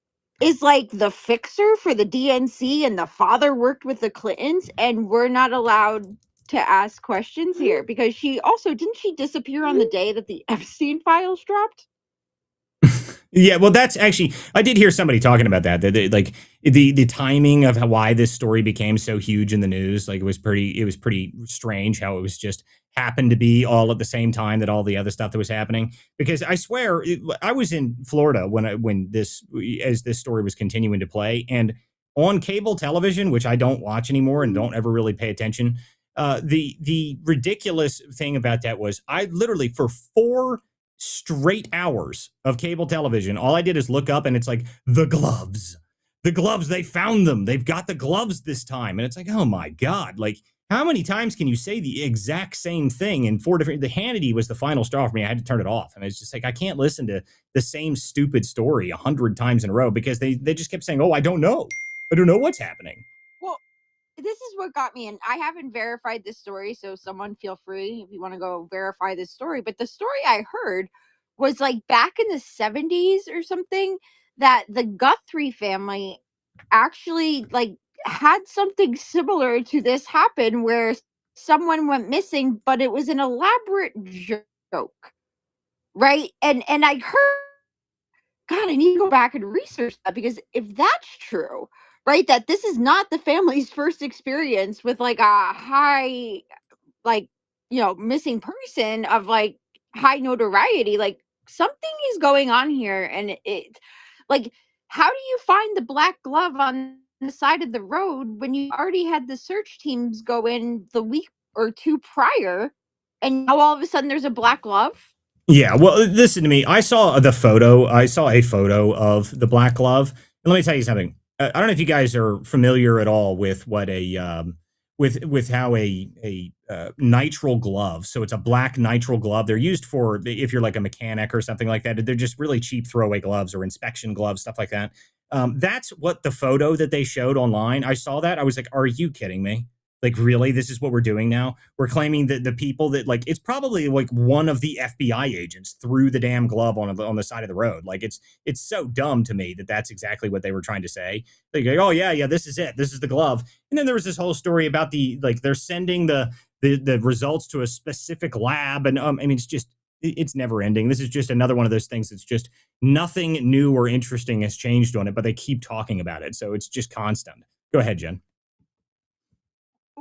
is like the fixer for the DNC, and the father worked with the Clintons, and we're not allowed to ask questions here because didn't she disappear on the day that the Epstein files dropped? Yeah, well, that's actually, I did hear somebody talking about that. Like the timing of why this story became so huge in the news, like it was pretty strange how it was just happened to be all at the same time that all the other stuff that was happening. Because I swear, I was in Florida when this story was continuing to play, and on cable television, which I don't watch anymore and don't ever really pay attention. The ridiculous thing about that was I literally for 4 straight hours of cable television, all I did is look up and it's like the gloves. The gloves, they found them. They've got the gloves this time. And it's like, oh my God. Like, how many times can you say the exact same thing in 4 different? The Hannity was the final straw for me. I had to turn it off. And it's just like, I can't listen to the same stupid story 100 times in a row because they just kept saying, oh, I don't know. I don't know what's happening. Well, this is what got me, and I haven't verified this story, so someone feel free if you want to go verify this story. But the story I heard was like back in the 70s or something, that the Guthrie family actually like had something similar to this happen where someone went missing, but it was an elaborate joke, right? And I heard, God, I need to go back and research that, because if that's true, right, that this is not the family's first experience with like a high, like, missing person of like high notoriety, like something is going on here. And it, like, how do you find the black glove on the side of the road when you already had the search teams go in the week or two prior, and now all of a sudden there's a black glove? Yeah, well, listen to me. I saw the photo. I saw a photo of the black glove. And let me tell you something. I don't know if you guys are familiar at all with what with how a nitrile glove. So it's a black nitrile glove. They're used for if you're like a mechanic or something like that. They're just really cheap throwaway gloves or inspection gloves, stuff like that. That's what the photo that they showed online. I saw that. I was like, are you kidding me? Like, really? This is what we're doing now? We're claiming that the people that, like, it's probably like one of the FBI agents threw the damn glove on the side of the road. Like, it's so dumb to me that that's exactly what they were trying to say. They go, oh yeah, this is it. This is the glove. And then there was this whole story about they're sending the results to a specific lab, and I mean, it's never ending. This is just another one of those things that's just nothing new or interesting has changed on it, but they keep talking about it, so it's just constant. Go ahead, Jen.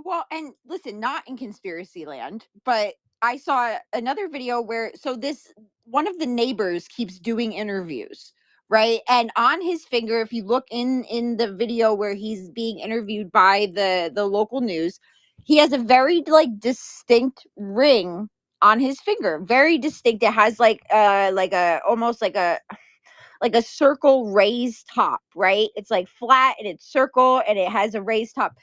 Well, and listen, not in conspiracy land, but I saw another video where, so this one of the neighbors keeps doing interviews, right? And on his finger, if you look in the video where he's being interviewed by the local news, he has a very like distinct ring on his finger, very distinct. It has like a almost like a circle raised top, right? It's like flat and it's circle and it has a raised top.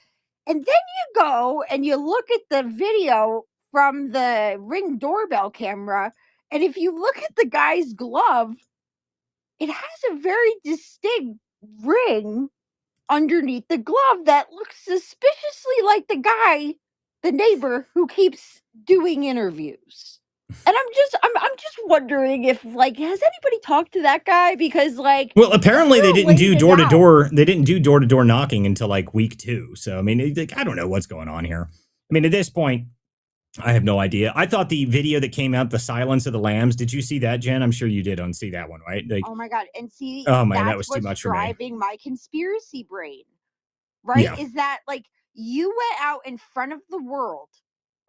And then you go and you look at the video from the Ring doorbell camera, and if you look at the guy's glove, it has a very distinct ring underneath the glove that looks suspiciously like the neighbor who keeps doing interviews. And I'm just wondering if, like, has anybody talked to that guy? Because like, Well, apparently they you're didn't do laying it door to out. door. They didn't do door to door knocking until like week 2. So I mean, like, I don't know what's going on here. I mean, at this point, I have no idea. I thought the video that came out, the Silence of the Lambs. Did you see that, Jen? I'm sure you did see that one, right? Like, Oh my god! And see, oh man, that that's was too what's much for me. driving my conspiracy brain, right? Yeah. Is that like you went out in front of the world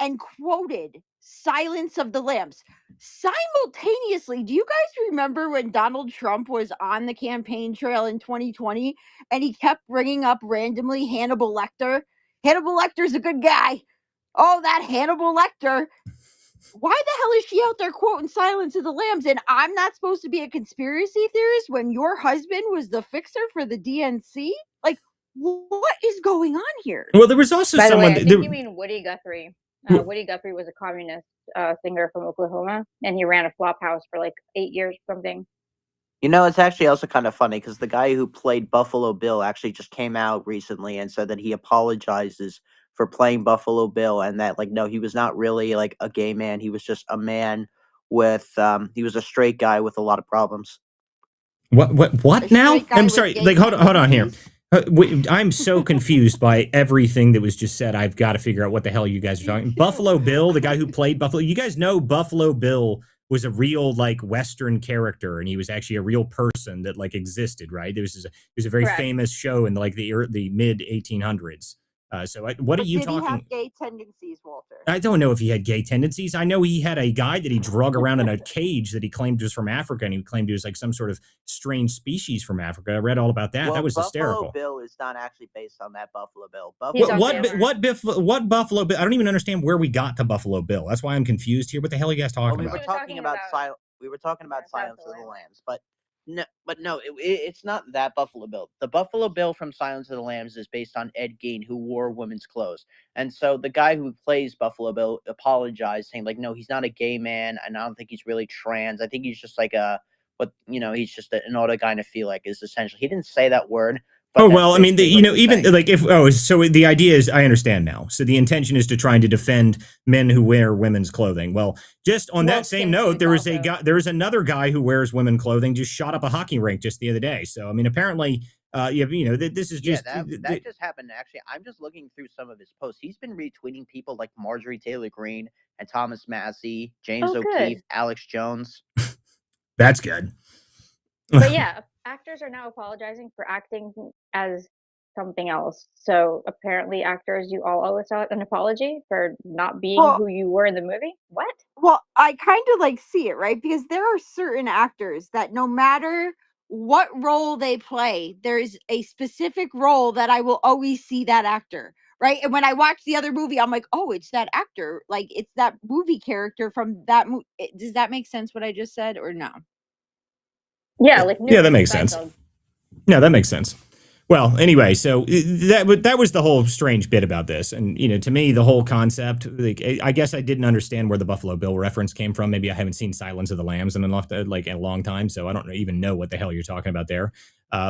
and quoted Silence of the Lambs. Simultaneously, do you guys remember when Donald Trump was on the campaign trail in 2020 and he kept bringing up randomly Hannibal Lecter? Hannibal Lecter's a good guy. Oh, that Hannibal Lecter. Why the hell is she out there quoting Silence of the Lambs? And I'm not supposed to be a conspiracy theorist when your husband was the fixer for the DNC? Like, what is going on here? Well, there was also By the way, someone. I think you mean Woody Guthrie. Woody Guthrie was a communist singer from Oklahoma, and he ran a flop house for like 8 years or something. You know, it's actually also kind of funny because the guy who played Buffalo Bill actually just came out recently and said that he apologizes for playing Buffalo Bill and that, like, no, he was not really like a gay man. He was just a man with, he was a straight guy with a lot of problems. What A now? straight guy I'm with sorry. gay Like, hold on here. tendencies. I'm so confused by everything that was just said. I've got to figure out what the hell you guys are talking. Buffalo Bill, the guy who played Buffalo. You guys know Buffalo Bill was a real like Western character, and he was actually a real person that like existed, right? It was a very Correct. famous show in like the mid 1800s. What are you Did he have talking? gay tendencies, Walter? I don't know if he had gay tendencies. I know he had a guy that he drug around in a cage that he claimed was from Africa, and he claimed he was like some sort of strange species from Africa. I read all about that. Well, That was Buffalo hysterical. Bill is not actually based on that Buffalo Bill. He's What on what Taylor. what Buffalo Bill? I don't even understand where we got to Buffalo Bill. That's why I'm confused here. What the hell are you guys Well, talking we about? were talking about we were talking about Silence Silence of of the the Lambs, but no, it's not that Buffalo Bill. The Buffalo Bill from Silence of the Lambs is based on Ed Gein, who wore women's clothes, and so the guy who plays Buffalo Bill apologized, saying like, no, he's not a gay man, and I don't think he's really trans. I think he's just like he's just an auto kind of feel like is essentially. He didn't say that word. But Oh well, I mean, basically what he was even saying. like so the idea is, I understand now. So the intention is to trying to defend men who wear women's clothing. Well, just on that same note, there is another guy who wears women clothing just shot up a hockey rink just the other day. So I mean, apparently, this is just that just happened. Actually, I'm just looking through some of his posts. He's been retweeting people like Marjorie Taylor Greene and Thomas Massey, James O'Keefe, Alex Jones. That's good. But yeah, actors are now apologizing for acting as something else. So apparently, actors, you all owe us an apology for not being who you were in the movie. What? Well, I kind of like see it, right? Because there are certain actors that no matter what role they play, there's a specific role that I will always see that actor, right? And when I watch the other movie, I'm like, oh, it's that actor. Like, it's that movie character from that movie. Does that make sense what I just said or no? Yeah, like yeah, that makes sense. No, that makes sense. Well, anyway, so that was the whole strange bit about this, and to me, the whole concept. Like, I guess I didn't understand where the Buffalo Bill reference came from. Maybe I haven't seen Silence of the Lambs in a long time, so I don't even know what the hell you're talking about there.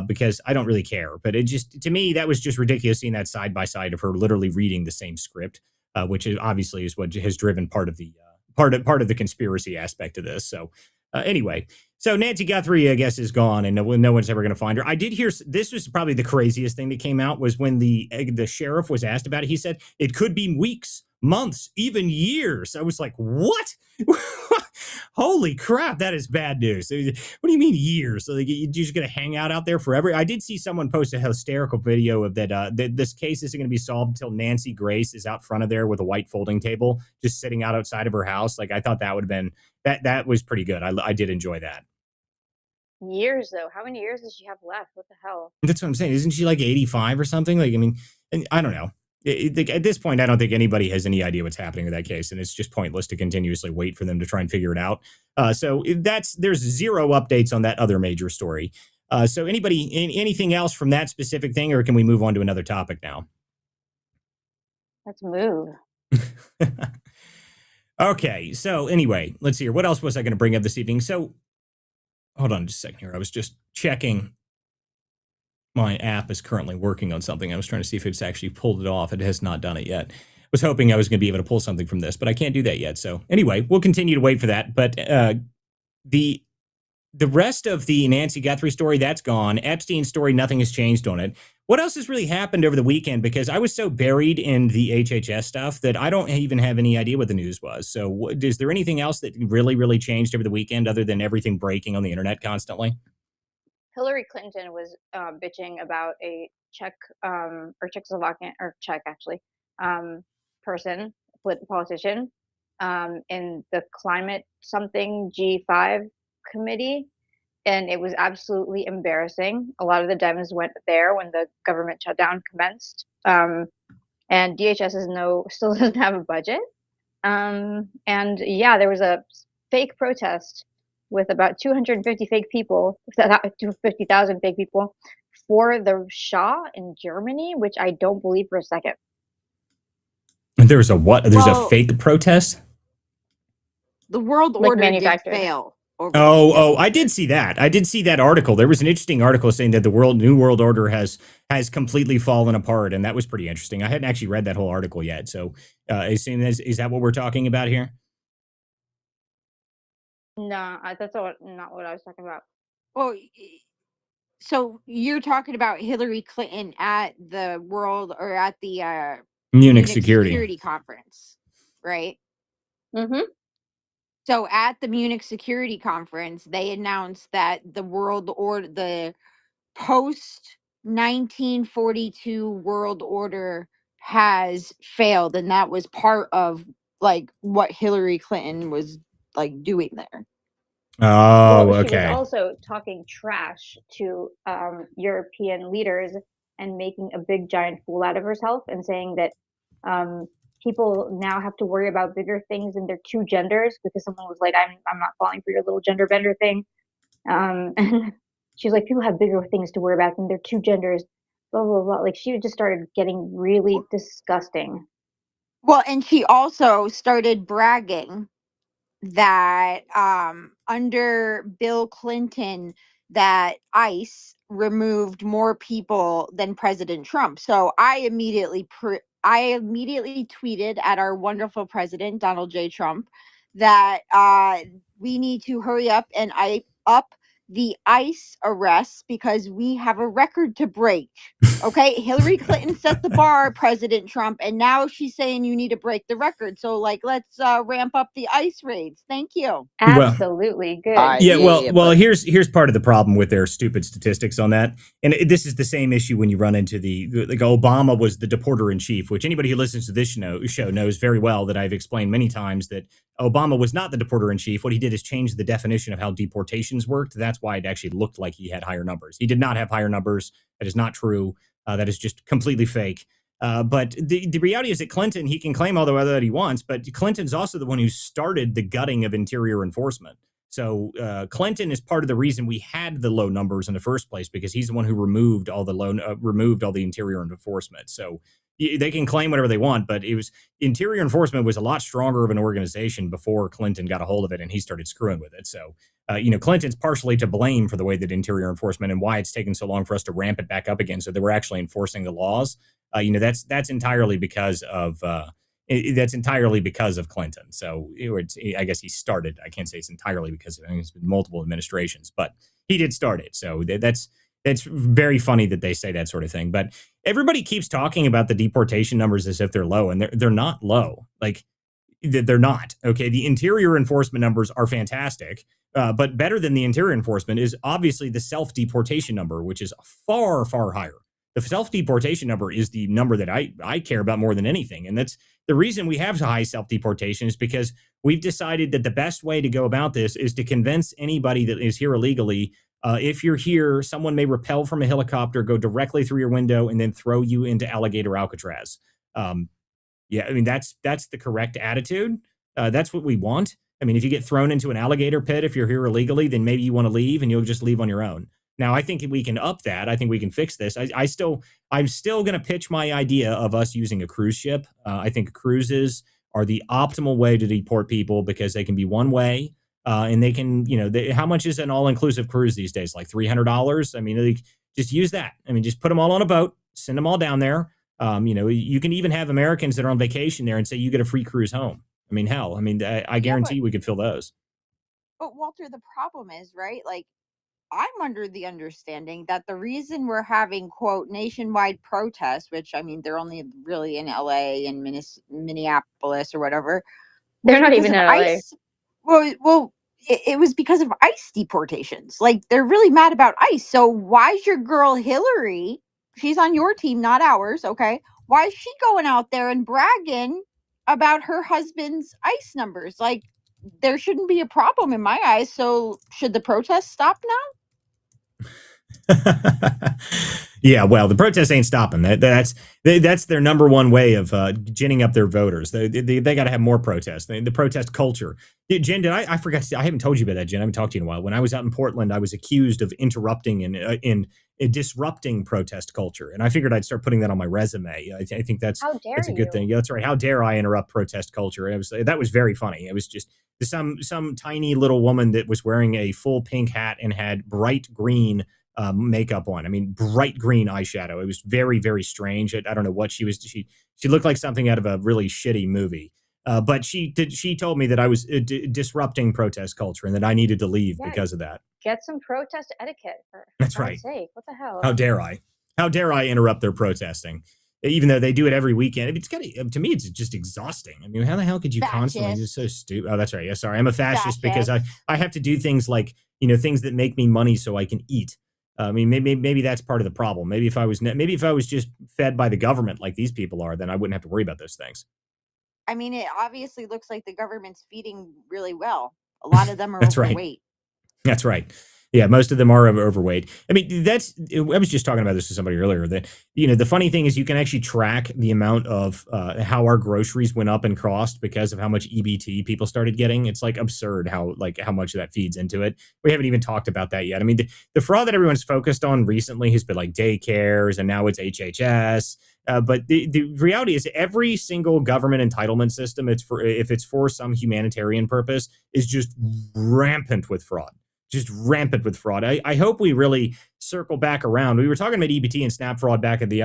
Because I don't really care. But it just, to me, that was just ridiculous seeing that side by side of her literally reading the same script, which is obviously what has driven part of the part of the conspiracy aspect of this. So anyway. So Nancy Guthrie, I guess, is gone, and no one's ever going to find her. I did hear this was probably the craziest thing that came out was when the sheriff was asked about it. He said it could be weeks, months, even years. I was like, what? Holy crap, that is bad news. What do you mean years? So you're just going to hang out there forever? I did see someone post a hysterical video of that. This case isn't going to be solved until Nancy Grace is out front of there with a white folding table, just sitting out outside of her house. Like, I thought that would have been that was pretty good. I did enjoy that. Years though. How many years does she have left? What the hell? That's what I'm saying. Isn't she like 85 or something? Like, I mean, I don't know. At this point, I don't think anybody has any idea what's happening with that case, and it's just pointless to continuously wait for them to try and figure it out. So there's zero updates on that other major story. So anything else from that specific thing, or can we move on to another topic now? Let's move. Okay. So anyway, let's see here. What else was I going to bring up this evening? So hold on just a second here. I was just checking. My app is currently working on something. I was trying to see if it's actually pulled it off. It has not done it yet. I was hoping I was going to be able to pull something from this, but I can't do that yet. So anyway, we'll continue to wait for that. But the rest of the Nancy Guthrie story, that's gone. Epstein's story, nothing has changed on it. What else has really happened over the weekend? Because I was so buried in the HHS stuff that I don't even have any idea what the news was. So is there anything else that really, really changed over the weekend other than everything breaking on the internet constantly? Hillary Clinton was bitching about a Czech or Czechoslovakian or Czech actually politician in the climate something G5 committee, and it was absolutely embarrassing. A lot of the Dems went there when the government shutdown commenced, and DHS still doesn't have a budget. And yeah, there was a fake protest with about 250 fake people, 250,000 fake people for the Shah in Germany, which I don't believe for a second. There was a what? There's a fake protest? The world order did fail. over the weekend. I did see that. I did see that article. There was an interesting article saying that the New World Order has completely fallen apart, and that was pretty interesting. I hadn't actually read that whole article yet. So, is that what we're talking about here? No, that's not what I was talking about. Well, so you're talking about Hillary Clinton at the Munich Munich security. Security Conference, right? Mm-hmm. So at the Munich Security Conference, they announced that the post 1942 world order has failed, and that was part of like what Hillary Clinton was like doing there. Oh, Well, she was okay. also talking trash to European leaders and making a big giant fool out of herself and saying that people now have to worry about bigger things than their two genders because someone was like, I'm not falling for your little gender bender thing. And she was like, people have bigger things to worry about than their two genders, blah, blah, blah. Like she just started getting really disgusting. Well, and she also started bragging that under Bill Clinton that ICE removed more people than President Trump. So I immediately tweeted at our wonderful president Donald J. Trump that we need to hurry up and up the ICE arrests because we have a record to break. Okay, Hillary Clinton set the bar, President Trump, and now she's saying you need to break the record. So, like, let's ramp up the ICE raids. Thank you. Absolutely good. Well, here's part of the problem with their stupid statistics on that, and this is the same issue when you run into like Obama was the deporter in chief, which anybody who listens to this show knows very well that I've explained many times that Obama was not the deporter in chief. What he did is change the definition of how deportations worked. That's why it actually looked like he had higher numbers. He did not have higher numbers. That is not true. That is just completely fake. But the reality is that Clinton, he can claim all the weather that he wants, but Clinton's also the one who started the gutting of interior enforcement. So Clinton is part of the reason we had the low numbers in the first place because he's the one who removed all the interior enforcement. So they can claim whatever they want, but interior enforcement was a lot stronger of an organization before Clinton got a hold of it and he started screwing with it. So Clinton's partially to blame for the way that interior enforcement and why it's taken so long for us to ramp it back up again, so that we're actually enforcing the laws. That's entirely because of Clinton. So I guess he started. I can't say it's entirely because it's been multiple administrations, but he did start it. So that's very funny that they say that sort of thing. But everybody keeps talking about the deportation numbers as if they're low, and they're not low. Like they're not. Okay, the interior enforcement numbers are fantastic, but better than the interior enforcement is obviously the self-deportation number, which is far, far higher. The self-deportation number is the number that I care about more than anything. And that's the reason we have high self-deportation is because we've decided that the best way to go about this is to convince anybody that is here illegally, if you're here, someone may rappel from a helicopter, go directly through your window, and then throw you into alligator Alcatraz. Yeah, I mean, that's the correct attitude. That's what we want. I mean, if you get thrown into an alligator pit, if you're here illegally, then maybe you want to leave and you'll just leave on your own. Now, I think we can up that. I think we can fix this. I'm still going to pitch my idea of us using a cruise ship. I think cruises are the optimal way to deport people because they can be one way, and they can, how much is an all-inclusive cruise these days? Like $300? I mean, just use that. I mean, just put them all on a boat, send them all down there. You can even have Americans that are on vacation there and say you get a free cruise home. I mean, hell, I guarantee we could fill those. But Walter, the problem is, right? Like, I'm under the understanding that the reason we're having, quote, nationwide protests, which I mean, they're only really in LA and Minneapolis or whatever. They're not even in LA. ICE. Well, it was because of ICE deportations. Like, they're really mad about ICE. So why's your girl Hillary? She's on your team, not ours. Okay. Why is she going out there and bragging about her husband's ICE numbers? Like, there shouldn't be a problem in my eyes. So should the protests stop now? Yeah, well, the protests ain't stopping. That's their number one way of ginning up their voters. They got to have more protests. The protest culture. Jen, I forgot? I haven't told you about that, Jen. I haven't talked to you in a while. When I was out in Portland, I was accused of interrupting and disrupting protest culture, and I figured I'd start putting that on my resume. I think that's a good thing. Yeah, that's right. How dare I interrupt protest culture? That was very funny. It was just some tiny little woman that was wearing a full pink hat and had bright green makeup on. I mean, bright green eyeshadow. It was very, very strange. I don't know what she was. She looked like something out of a really shitty movie. But she told me that I was disrupting protest culture and that I needed to leave because of that. Get some protest etiquette. That's right. Sake. What the hell? How dare I? How dare I interrupt their protesting? Even though they do it every weekend. It's got to me, it's just exhausting. I mean, how the hell could you constantly? It's so stupid. Oh, that's right. Yeah, sorry. I'm a fascist because I have to do things like, things that make me money so I can eat. I mean, maybe that's part of the problem. Maybe if I was just fed by the government like these people are, then I wouldn't have to worry about those things. I mean, it obviously looks like the government's feeding really well. A lot of them are That's overweight. Right. That's right. Yeah, most of them are overweight. I mean, I was just talking about this to somebody earlier that, the funny thing is you can actually track the amount of how our groceries went up and cost because of how much EBT people started getting. It's like absurd how much that feeds into it. We haven't even talked about that yet. I mean, the fraud that everyone's focused on recently has been like daycares and now it's HHS. But the reality is every single government entitlement system, if it's for some humanitarian purpose, is just rampant with fraud. Just rampant with fraud. I hope we really circle back around. We were talking about EBT and SNAP fraud back at the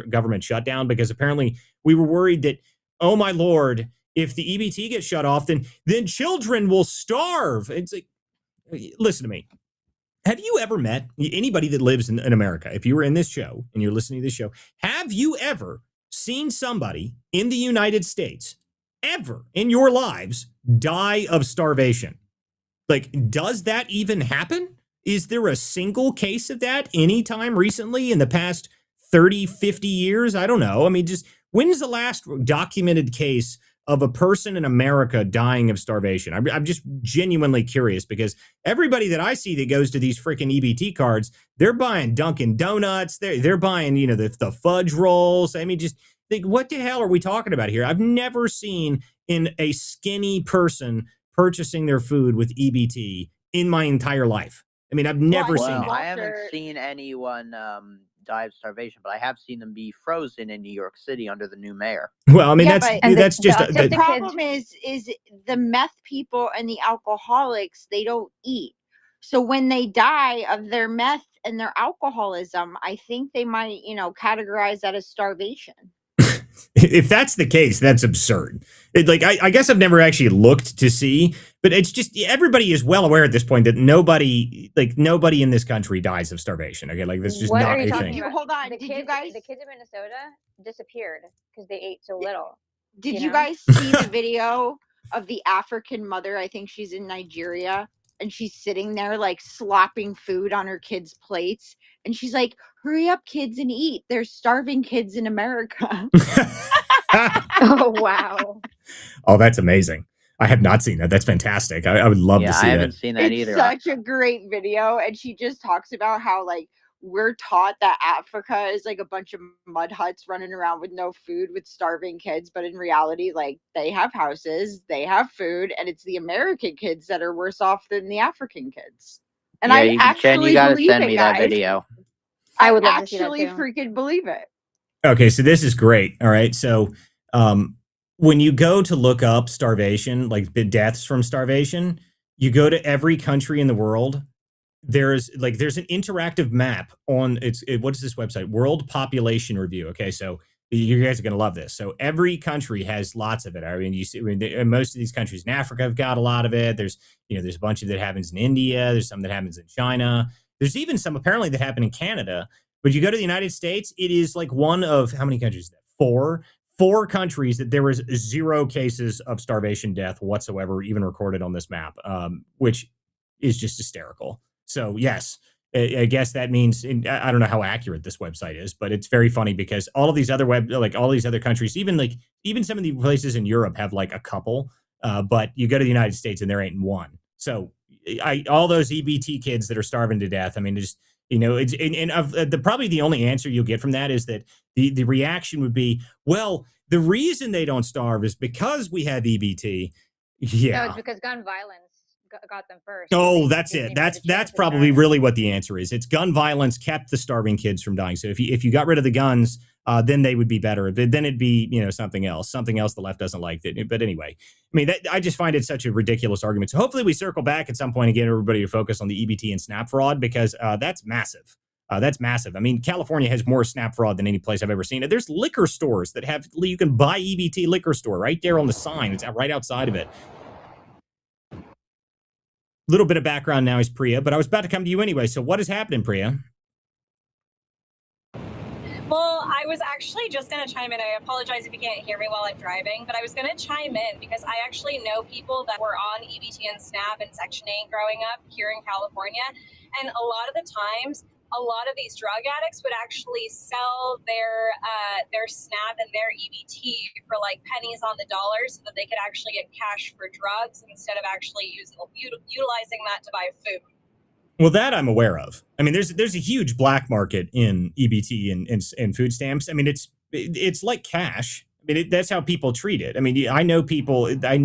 government shutdown because apparently we were worried that, oh my Lord, if the EBT gets shut off, then children will starve. It's like, listen to me. Have you ever met anybody that lives in America? If you were in this show and you're listening to this show, have you ever seen somebody in the United States ever in your lives die of starvation? Like, does that even happen? Is there a single case of that anytime recently in the past 30, 50 years? I don't know. I mean, just when's the last documented case of a person in America dying of starvation? I'm just genuinely curious because everybody that I see that goes to these freaking EBT cards, they're buying Dunkin' Donuts. They're buying, the fudge rolls. I mean, just think, what the hell are we talking about here? I've never seen in a skinny person purchasing their food with EBT in my entire life. I mean, I've never seen it. I haven't seen anyone die of starvation, but I have seen them be frozen in New York City under the new mayor. Well, I mean, that's just the problem is the meth people and the alcoholics, they don't eat. So when they die of their meth and their alcoholism, I think they might, categorize that as starvation. If that's the case, that's absurd. I guess I've never actually looked to see, but it's just everybody is well aware at this point that nobody in this country dies of starvation. Okay, like this is what not are you a talking thing. about? Hold on, the kids in Minnesota disappeared because they ate so little. Did you guys see the video of the African mother? I think she's in Nigeria, and she's sitting there like slopping food on her kids' plates, and she's like, "Hurry up, kids, and eat. There's starving kids in America." Oh, wow. Oh, that's amazing. I have not seen that. That's fantastic. I would love to see that. I haven't seen that either. It's such a great video, and she just talks about how like we're taught that Africa is like a bunch of mud huts running around with no food with starving kids, but in reality, like they have houses, they have food, and it's the American kids that are worse off than the African kids. And Jen, you gotta send me that video. I would love to see that actually too. freaking believe it. Okay, so this is great. All right, so when you go to look up starvation, like the deaths from starvation, you go to every country in the world. There's an interactive map on what is this website? World Population Review. Okay, so you guys are gonna love this. So every country has lots of it. I mean, most of these countries in Africa have got a lot of it. There's a bunch of that happens in India. There's some that happens in China. There's even some apparently that happen in Canada. But you go to the United States, it is like one of how many countries is that? Four countries that there was 0 cases of starvation death whatsoever, even recorded on this map, which is just hysterical. So yes, I guess that means I don't know how accurate this website is, but it's very funny because all of these other all these other countries, even some of the places in Europe have like a couple, but you go to the United States and there ain't one. So all those EBT kids that are starving to death. I mean, just it's probably the only answer you'll get from that is that the reaction would be, well, the reason they don't starve is because we have EBT. Yeah, no, it's because gun violence got them first. Oh, that's it. That's probably really what the answer is. It's gun violence kept the starving kids from dying. So if you got rid of the guns, then they would be better. Then it'd be, something else the left doesn't like. But anyway, I mean, I just find it such a ridiculous argument. So hopefully we circle back at some point and get everybody to focus on the EBT and SNAP fraud, because that's massive. That's massive. I mean, California has more SNAP fraud than any place I've ever seen it. There's liquor stores that you can buy EBT liquor store right there on the sign. It's right outside of it. Little bit of background now is Priya, but I was about to come to you anyway. So what is happening, Priya? Well, I was actually just going to chime in. I apologize if you can't hear me while I'm driving, but I was going to chime in because I actually know people that were on EBT and SNAP and Section 8 growing up here in California. And a lot of the times, a lot of these drug addicts would actually sell their SNAP and their EBT for like pennies on the dollar so that they could actually get cash for drugs instead of actually utilizing that to buy food. Well, that I'm aware of. I mean, there's a huge black market in EBT and food stamps. I mean, it's like cash. I mean, that's how people treat it. I mean, I know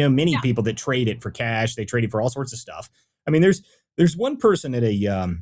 many people that trade it for cash. They trade it for all sorts of stuff. I mean, there's one person at a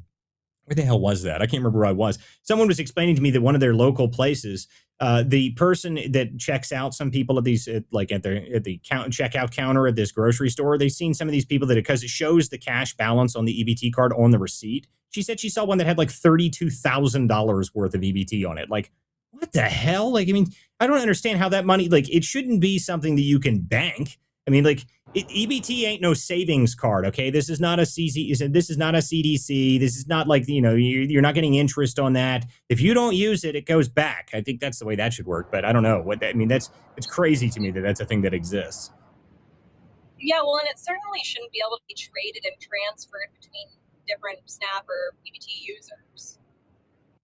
where the hell was that? I can't remember where I was. Someone was explaining to me that one of their local places, the person that checks out some people at these, like at the checkout counter at this grocery store, they've seen some of these people that, because it shows the cash balance on the EBT card on the receipt. She said she saw one that had like $32,000 worth of EBT on it. Like, what the hell? Like, I mean, I don't understand how that money, like, it shouldn't be something that you can bank. I mean, like, EBT ain't no savings card, okay? This is not a CC. This is not a CDC. This is not like, you're not getting interest on that. If you don't use it, it goes back. I think that's the way that should work. But I don't know what that. I mean, it's crazy to me that that's a thing that exists. Yeah, well, and it certainly shouldn't be able to be traded and transferred between different SNAP or EBT users.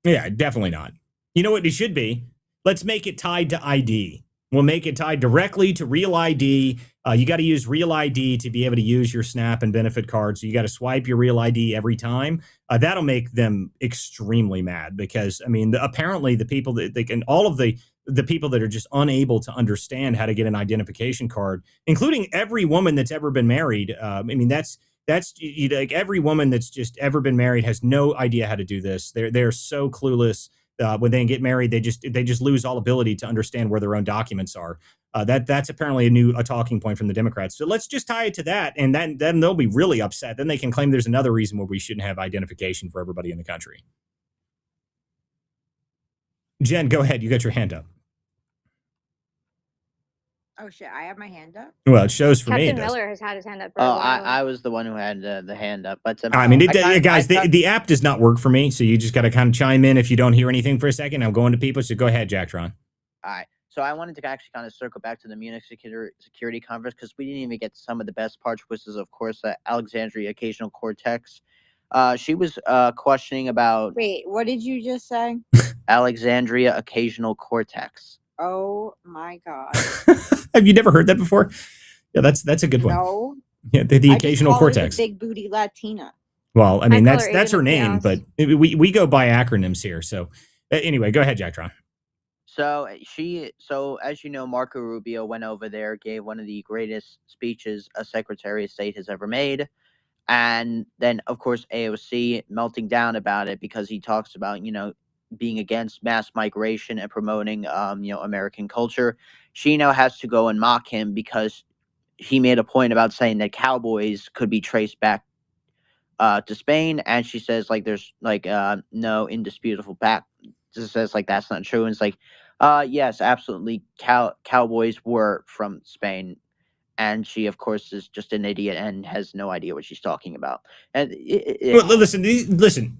Yeah, definitely not. You know what it should be? Let's make it tied to ID. We'll make it tied directly to Real ID. You got to use Real ID to be able to use your SNAP and benefit card. So you got to swipe your Real ID every time. That'll make them extremely mad because, I mean, apparently the people that they can, all of the people that are just unable to understand how to get an identification card, including every woman that's ever been married. I mean, that's like every woman that's just ever been married has no idea how to do this. They're so clueless. When they get married, they just lose all ability to understand where their own documents are. That's apparently a talking point from the Democrats. So let's just tie it to that, and then they'll be really upset. Then they can claim there's another reason why we shouldn't have identification for everybody in the country. Jen, go ahead. You got your hand up. Oh shit! I have my hand up. Well, it shows for me. Captain Miller has had his hand up for a while. I was the one who had the hand up, but I mean, guys, the app does not work for me, so you just got to kind of chime in if you don't hear anything for a second. I'm going to people, so go ahead, Jacktron. All right. So I wanted to actually kind of circle back to the Munich security conference because we didn't even get to some of the best parts, which is, of course, Alexandria Occasional Cortex. She was questioning about... Wait, what did you just say? Alexandria Occasional Cortex. Oh, my God. Have you never heard that before? Yeah, that's a good one. No. Yeah, the Occasional Cortex. Big booty Latina. Well, I mean, that's her name, but we go by acronyms here. So anyway, go ahead, Jacktron. So as you know, Marco Rubio went over there, gave one of the greatest speeches a Secretary of State has ever made. And then, of course, AOC melting down about it because he talks about, being against mass migration and promoting, American culture. She now has to go and mock him because he made a point about saying that cowboys could be traced back to Spain. And she says, like, there's like no indisputable fact. Just says like that's not true. And it's like, yes, absolutely. Cowboys were from Spain. And she, of course, is just an idiot and has no idea what she's talking about. And well, listen.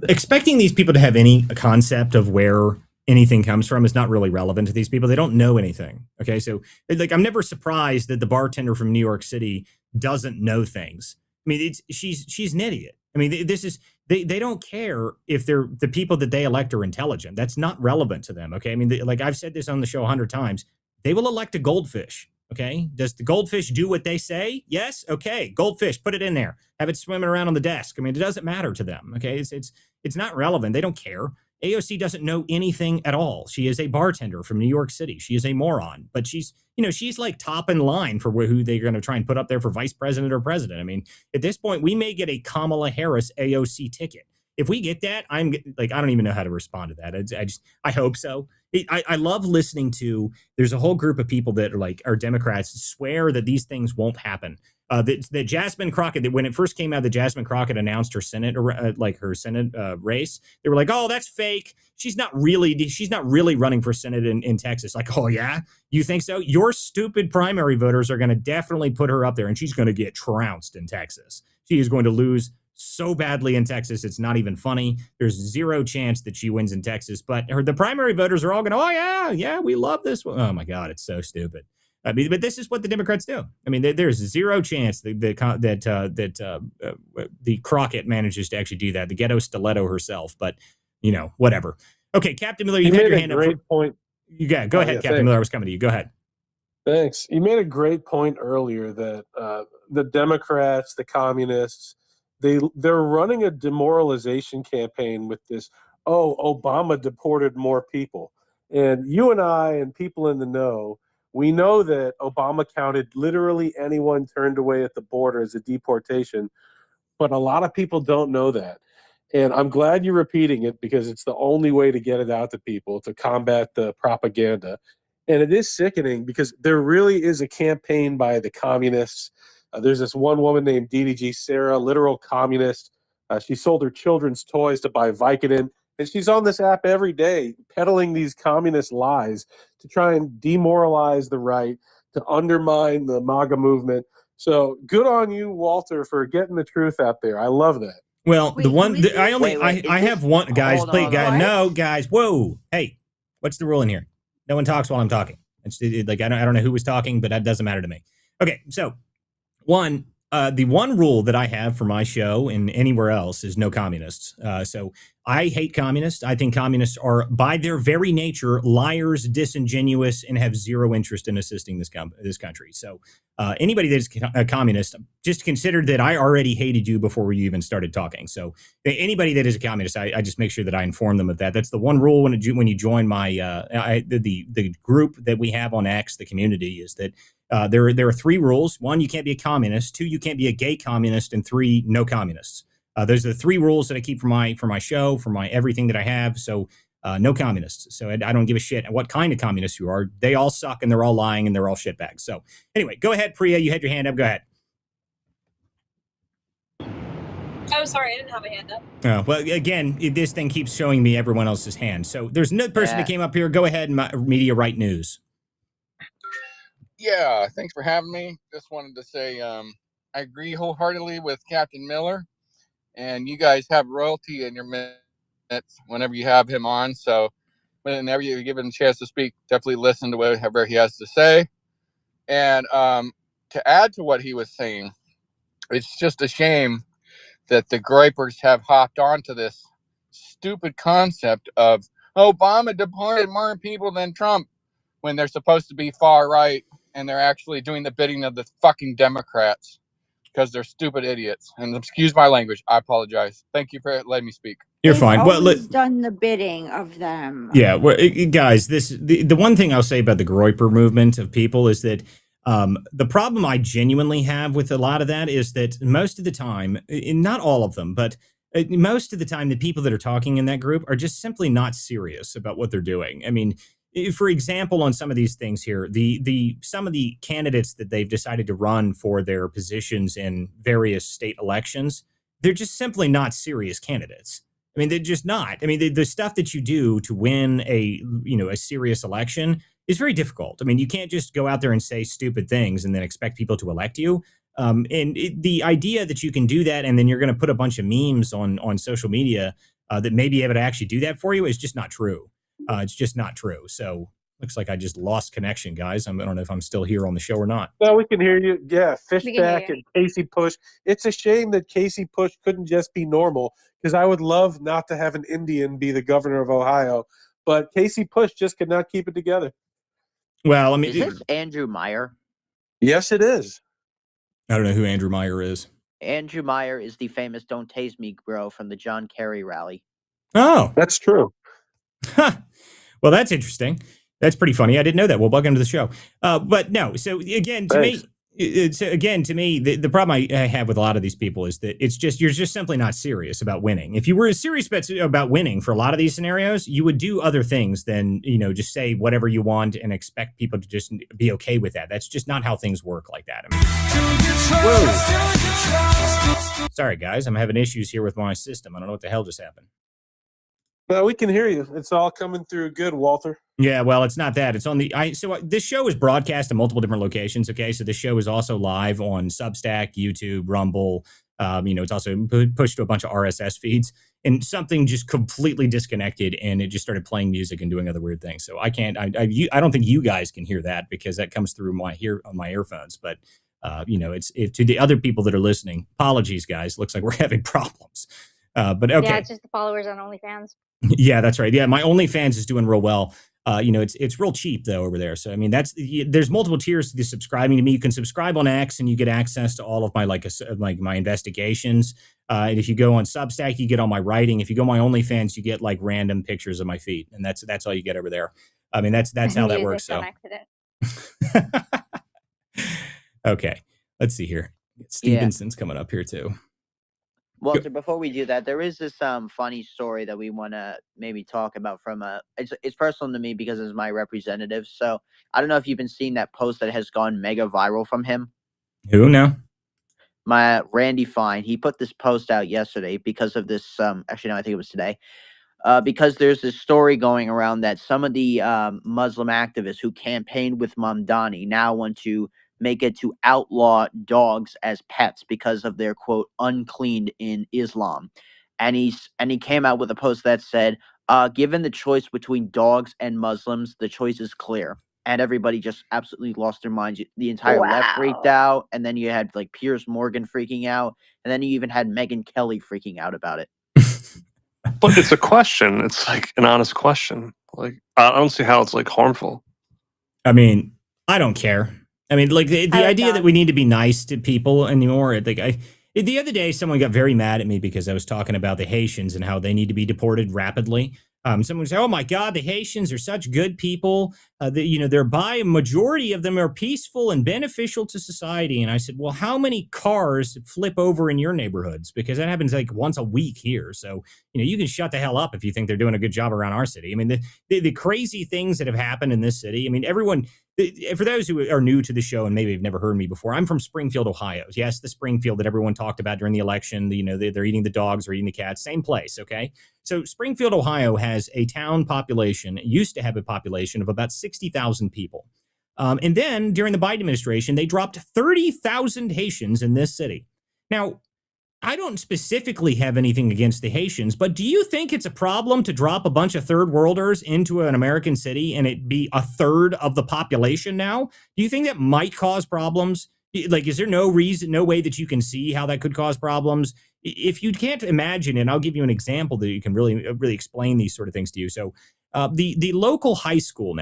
Expecting these people to have any concept of where anything comes from is not really relevant to these people. They don't know anything. Okay, so like I'm never surprised that the bartender from New York City doesn't know things. I mean, she's an idiot. I mean, they don't care if the people that they elect are intelligent. That's not relevant to them. Okay, I mean, like I've said this on the show 100 times. They will elect a goldfish. Okay, does the goldfish do what they say? Yes. Okay, goldfish, put it in there. Have it swimming around on the desk. I mean, it doesn't matter to them. Okay, it's not relevant. They don't care. AOC doesn't know anything at all. She is a bartender from New York City. She is a moron, but she's like top in line for who they're going to try and put up there for vice president or president. I mean, at this point, we may get a Kamala Harris AOC ticket. if we get that, I'm like, I don't even know how to respond to that. I hope so. I love listening to, there's a whole group of people that are Democrats, swear that these things won't happen. That Jasmine Crockett, that when it first came out that Jasmine Crockett announced her Senate, race, they were like, oh, that's fake. She's not really running for Senate in Texas. Like, oh yeah, you think so? Your stupid primary voters are going to definitely put her up there, and she's going to get trounced in Texas. She is going to lose so badly in Texas, it's not even funny. There's zero chance that she wins in Texas, but the primary voters are all going to, oh yeah, we love this one. Oh my God, it's so stupid. I mean, but this is what the Democrats do. I mean, there's zero chance that the Crockett manages to actually do that. The ghetto stiletto herself, but whatever. Okay, Captain Miller, you had your hand up. Great point. You got go ahead, yeah, Captain thanks. Miller. I was coming to you. Go ahead. Thanks. You made a great point earlier that the Democrats, the communists, they're running a demoralization campaign with this. Oh, Obama deported more people, and you and I and people in the know, we know that Obama counted literally anyone turned away at the border as a deportation, but a lot of people don't know that. And I'm glad you're repeating it because it's the only way to get it out to people to combat the propaganda. And it is sickening because there really is a campaign by the communists. There's this one woman named DDG Sarah, literal communist. She sold her children's toys to buy Vicodin. And she's on this app every day peddling these communist lies to try and demoralize the right, to undermine the MAGA movement. So good on you, Walter, for getting the truth out there. I love that. Well, Wait, the one who is I this? only Wait, I have one, guys. Hold Please, on, guys, what? no, guys. Whoa, hey, what's the rule in here? No one talks while I'm talking. Like I don't know who was talking, but that doesn't matter to me. Okay, so the one rule that I have for my show and anywhere else is no communists. So I hate communists. I think communists are, by their very nature, liars, disingenuous, and have zero interest in assisting this country. So anybody that is a communist, just consider that I already hated you before we even started talking. So anybody that is a communist, I just make sure that I inform them of that. That's the one rule when you join my the group that we have on X, the community, is that there are 3 rules. 1, you can't be a communist. 2, you can't be a gay communist. And 3, no communists. Those are the 3 rules that I keep for my show, for my everything that I have. So no communists. So I don't give a shit what kind of communists you are. They all suck and they're all lying and they're all shitbags. So anyway, go ahead, Priya. You had your hand up. Go ahead. Oh, sorry, I didn't have a hand up. Oh, well, again, this thing keeps showing me everyone else's hand. So there's no person that came up here. Go ahead, Media Right News. Yeah, thanks for having me. Just wanted to say I agree wholeheartedly with Captain Miller, and you guys have royalty in your minutes whenever you have him on. So whenever you give him a chance to speak, definitely listen to whatever he has to say. And to add to what he was saying, it's just a shame that the gripers have hopped onto this stupid concept of Obama deported more people than Trump when they're supposed to be far right. And they're actually doing the bidding of the fucking Democrats because they're stupid idiots. And excuse my language. I apologize. Thank you for letting me speak. You're They've fine. always done the bidding of them. Yeah, well, guys, the one thing I'll say about the Groyper movement of people is that the problem I genuinely have with a lot of that is that most of the time, not all of them, but most of the time, the people that are talking in that group are just simply not serious about what they're doing. I mean, for example, on some of these things here, some of the candidates that they've decided to run for their positions in various state elections, they're just simply not serious candidates. I mean, they're just not. I mean, the stuff that you do to win a serious election is very difficult. I mean, you can't just go out there and say stupid things and then expect people to elect you. The idea that you can do that and then you're going to put a bunch of memes on social media that may be able to actually do that for you is just not true. It's just not true. So looks like I just lost connection, guys. I don't know if I'm still here on the show or not. No, we can hear you. Yeah, Fishback and Casey Push. It's a shame that Casey Push couldn't just be normal, because I would love not to have an Indian be the governor of Ohio. But Casey Push just could not keep it together. Well, I mean, Is this Andrew Meyer? Yes, it is. I don't know who Andrew Meyer is. Andrew Meyer is the famous "Don't Tase Me" bro from the John Kerry rally. Oh, that's true. Huh. Well, that's interesting. That's pretty funny. I didn't know that. Well, welcome to the show. But no, so again, to me, It's again, to me, the problem I have with a lot of these people is that you're just simply not serious about winning. If you were serious about winning for a lot of these scenarios, you would do other things than just say whatever you want and expect people to just be okay with that. That's just not how things work like that. Whoa. Sorry guys, I'm having issues here with my system. I don't know what the hell just happened. No, we can hear you. It's all coming through good, Walter. Yeah, well, it's not that. It's on the this show is broadcast in multiple different locations. Okay, so this show is also live on Substack, YouTube, Rumble. It's also pushed to a bunch of RSS feeds, and something just completely disconnected, and it just started playing music and doing other weird things. So I can't. I don't think you guys can hear that because that comes through on my earphones. But it's to the other people that are listening. Apologies, guys. Looks like we're having problems. But okay. Yeah, it's just the followers on OnlyFans. Yeah, that's right. Yeah, my OnlyFans is doing real well. It's real cheap though over there. So I mean, there's multiple tiers to the subscribing to me. You can subscribe on X and you get access to all of my my investigations. And if you go on Substack, you get all my writing. If you go on my OnlyFans, you get like random pictures of my feet, and that's all you get over there. I mean, that's how that works. So okay, let's see here. Stevenson's coming up here too. Walter, before we do that, there is this funny story that we want to maybe talk about from it's personal to me because it's my representative. So I don't know if you've been seeing that post that has gone mega viral from him. Who now? My Randy Fine. He put this post out yesterday because of this. Actually, no, I think it was today. Because there's this story going around that some of the Muslim activists who campaigned with Mamdani now want to make it to outlaw dogs as pets because of their quote unclean in Islam. And he came out with a post that said, given the choice between dogs and Muslims, the choice is clear. And everybody just absolutely lost their minds. The entire left freaked out, and then you had like Piers Morgan freaking out, and then you even had Megyn Kelly freaking out about it. But it's a question. It's like an honest question. Like I don't see how it's like harmful. I mean, I don't care. I mean, like the idea that we need to be nice to people anymore. Like the other day, someone got very mad at me because I was talking about the Haitians and how they need to be deported rapidly. Someone would say, "Oh my God, the Haitians are such good people. They're by a majority of them are peaceful and beneficial to society." And I said, "Well, how many cars flip over in your neighborhoods? Because that happens like once a week here. So you can shut the hell up if you think they're doing a good job around our city. I mean, the crazy things that have happened in this city. I mean, everyone." For those who are new to the show and maybe have never heard me before, I'm from Springfield, Ohio. Yes, the Springfield that everyone talked about during the election. They're eating the dogs or eating the cats. Same place, okay? So Springfield, Ohio has a town population, used to have a population of about 60,000 people. And then during the Biden administration, they dropped 30,000 Haitians in this city. Now, I don't specifically have anything against the Haitians, but do you think it's a problem to drop a bunch of third worlders into an American city and it be a third of the population now? Do you think that might cause problems? Like, is there no way that you can see how that could cause problems? If you can't imagine, and I'll give you an example that you can really explain these sort of things to you. So the local high school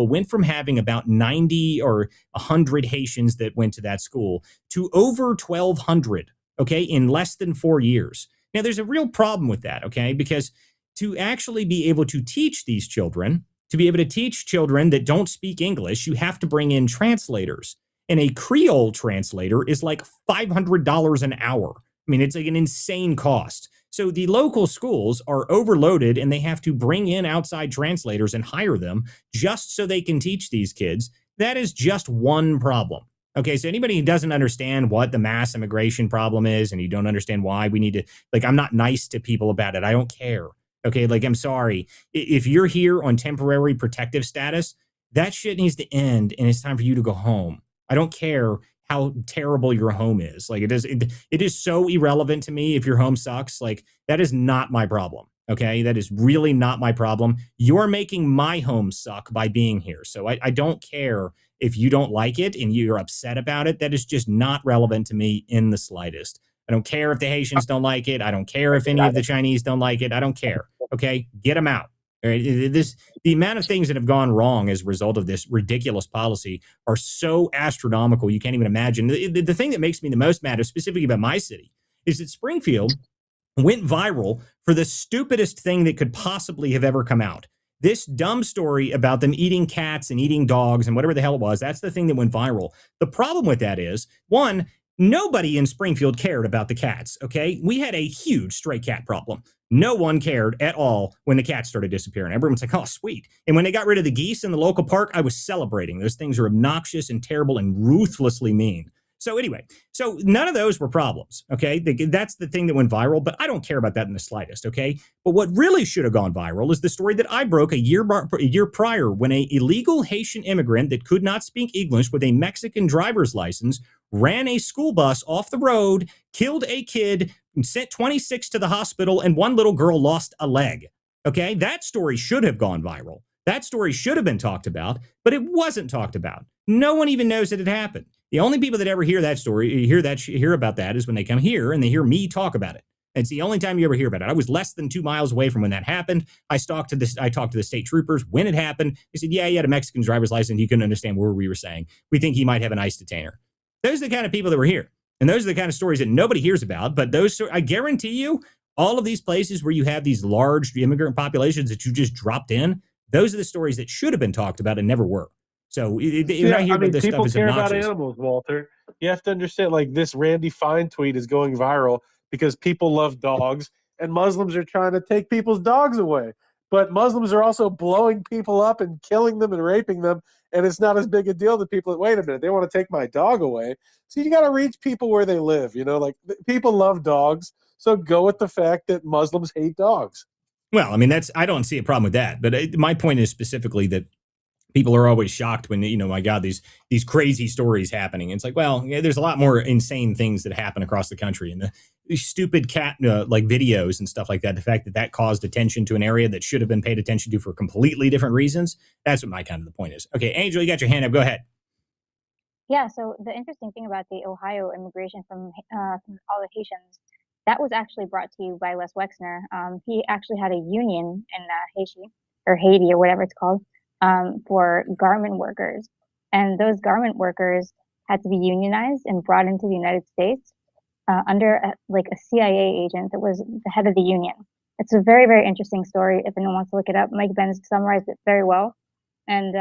went from having about 90 or 100 Haitians that went to that school to over 1,200. Okay, in less than 4 years. Now, there's a real problem with that, okay? Because to actually be able to teach these children, that don't speak English, you have to bring in translators. And a Creole translator is like $500 an hour. I mean, it's like an insane cost. So the local schools are overloaded and they have to bring in outside translators and hire them just so they can teach these kids. That is just one problem. Okay, so anybody who doesn't understand what the mass immigration problem is and you don't understand why we need to, like, I'm not nice to people about it. I don't care. Okay, like, I'm sorry. If you're here on temporary protective status, that shit needs to end and it's time for you to go home. I don't care how terrible your home is. Like, it is so irrelevant to me if your home sucks. Like, that is not my problem. Okay, that is really not my problem. You're making my home suck by being here. So I don't care if you don't like it and you're upset about it. That is just not relevant to me in the slightest. I don't care if the Haitians don't like it. I don't care if any of the Chinese don't like it. I don't care. Okay, get them out. All right? The amount of things that have gone wrong as a result of this ridiculous policy are so astronomical you can't even imagine. The thing that makes me the most mad, specifically about my city, is that Springfield went viral for the stupidest thing that could possibly have ever come out. This dumb story about them eating cats and eating dogs and whatever the hell it was, that's the thing that went viral. The problem with that is, one, nobody in Springfield cared about the cats, okay? We had a huge stray cat problem. No one cared at all when the cats started disappearing. Everyone's like, oh, sweet. And when they got rid of the geese in the local park, I was celebrating. Those things are obnoxious and terrible and ruthlessly mean. So anyway, so none of those were problems, okay? That's the thing that went viral, but I don't care about that in the slightest, okay? But what really should have gone viral is the story that I broke a year prior when an illegal Haitian immigrant that could not speak English with a Mexican driver's license ran a school bus off the road, killed a kid, sent 26 to the hospital, and one little girl lost a leg, okay? That story should have gone viral. That story should have been talked about, but it wasn't talked about. No one even knows that it happened. The only people that ever hear that story, hear about that is when they come here and they hear me talk about it. It's the only time you ever hear about it. I was less than 2 miles away from when that happened. I talked to the state troopers when it happened. They said, yeah, he had a Mexican driver's license. He couldn't understand what we were saying. We think he might have an ICE detainer. Those are the kind of people that were here. And those are the kind of stories that nobody hears about. But those, I guarantee you, all of these places where you have these large immigrant populations that you just dropped in, those are the stories that should have been talked about and never were. So when I hear about this people stuff, it's care obnoxious. about animals, Walter. You have to understand, like, this Randy Fine tweet is going viral because people love dogs and Muslims are trying to take people's dogs away. But Muslims are also blowing people up and killing them and raping them. And it's not as big a deal to people that, wait a minute, they want to take my dog away. So you got to reach people where they live. You know, like, people love dogs. So go with the fact that Muslims hate dogs. Well, I mean, I don't see a problem with that. But my point is specifically that people are always shocked when, my God, these crazy stories happening. It's like, well, yeah, there's a lot more insane things that happen across the country, and the stupid cat like videos and stuff like that. The fact that caused attention to an area that should have been paid attention to for completely different reasons. That's what my kind of the point is. Okay, Angel, you got your hand up. Go ahead. Yeah. So the interesting thing about the Ohio immigration from all the Haitians, that was actually brought to you by Les Wexner. He actually had a union in Haiti or whatever it's called. For garment workers. And those garment workers had to be unionized and brought into the United States under a CIA agent that was the head of the union. It's a very, very interesting story. If anyone wants to look it up, Mike Benz summarized it very well. And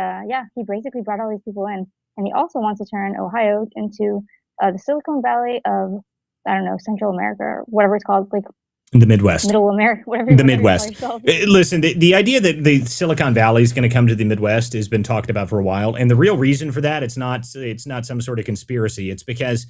he basically brought all these people in. And he also wants to turn Ohio into the Silicon Valley of, I don't know, Central America or whatever it's called, like the Midwest, Middle America, whatever. The Midwest. Listen, the idea that the Silicon Valley is going to come to the Midwest has been talked about for a while, and the real reason for that, it's not some sort of conspiracy. It's because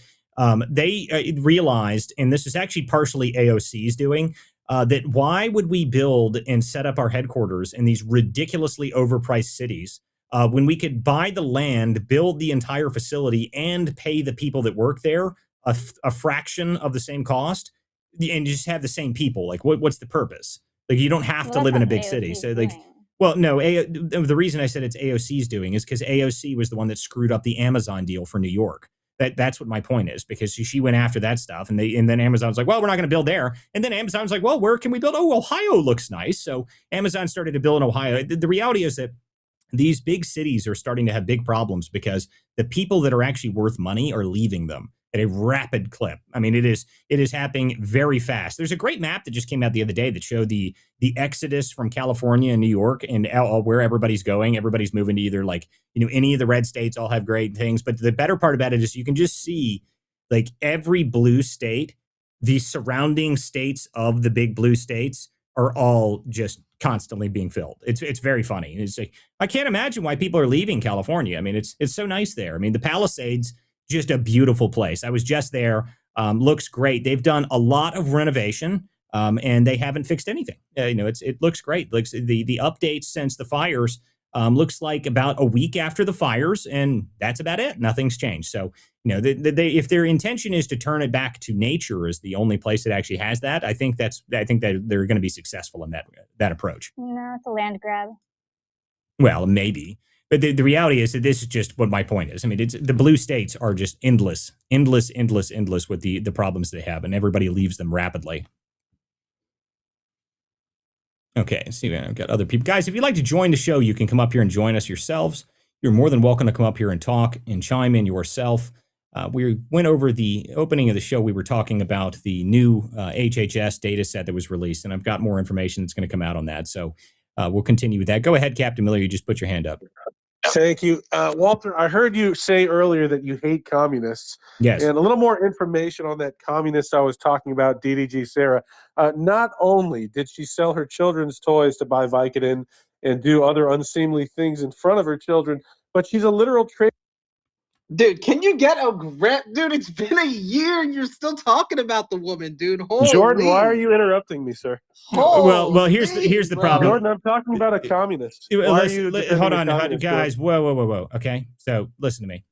they realized, and this is actually partially AOC's doing, that why would we build and set up our headquarters in these ridiculously overpriced cities when we could buy the land, build the entire facility, and pay the people that work there a fraction of the same cost? And just have the same people. Like, what's the purpose? Like, you don't have to live in a big city. So, like, well, no, the reason I said it's AOC's doing is because AOC was the one that screwed up the Amazon deal for New York. That's what my point is, because she went after that stuff, and then Amazon's like, well, we're not going to build there. And then Amazon's like, well, where can we build? Oh, Ohio looks nice. So Amazon started to build in Ohio. The reality is that these big cities are starting to have big problems because the people that are actually worth money are leaving them at a rapid clip. I mean, it is happening very fast. There's a great map that just came out the other day that showed the exodus from California and New York and where everybody's going. Everybody's moving to either any of the red states all have great things. But the better part about it is you can just see like every blue state, the surrounding states of the big blue states are all just constantly being filled. It's very funny. It's like, I can't imagine why people are leaving California. I mean, it's so nice there. I mean, the Palisades, just a beautiful place. I was just there. Looks great. They've done a lot of renovation, and they haven't fixed anything. It looks great. Looks the updates since the fires looks like about a week after the fires, and that's about it. Nothing's changed. So, if their intention is to turn it back to nature as the only place that actually has that, I think that they're going to be successful in that approach. No, it's a land grab. Well, maybe. But the reality is that this is just what my point is. I mean, the blue states are just endless with the problems they have, and everybody leaves them rapidly. Okay, see, I've got other people. Guys, if you'd like to join the show, you can come up here and join us yourselves. You're more than welcome to come up here and talk and chime in yourself. We went over the opening of the show. We were talking about the new HHS data set that was released, and I've got more information that's going to come out on that. So we'll continue with that. Go ahead, Captain Miller. You just put your hand up. Thank you. Walter, I heard you say earlier that you hate communists. Yes. And a little more information on that communist I was talking about, DDG Sarah. Not only did she sell her children's toys to buy Vicodin and do other unseemly things in front of her children, but she's a literal traitor. Dude, can you get a grip? Dude, it's been a year and you're still talking about the woman, dude. Holy. Jordan, why are you interrupting me, sir? Well, here's the problem. Jordan, I'm talking about a communist. Why are you defending hold a on, communist, guys. Jordan? Whoa. Okay, so listen to me.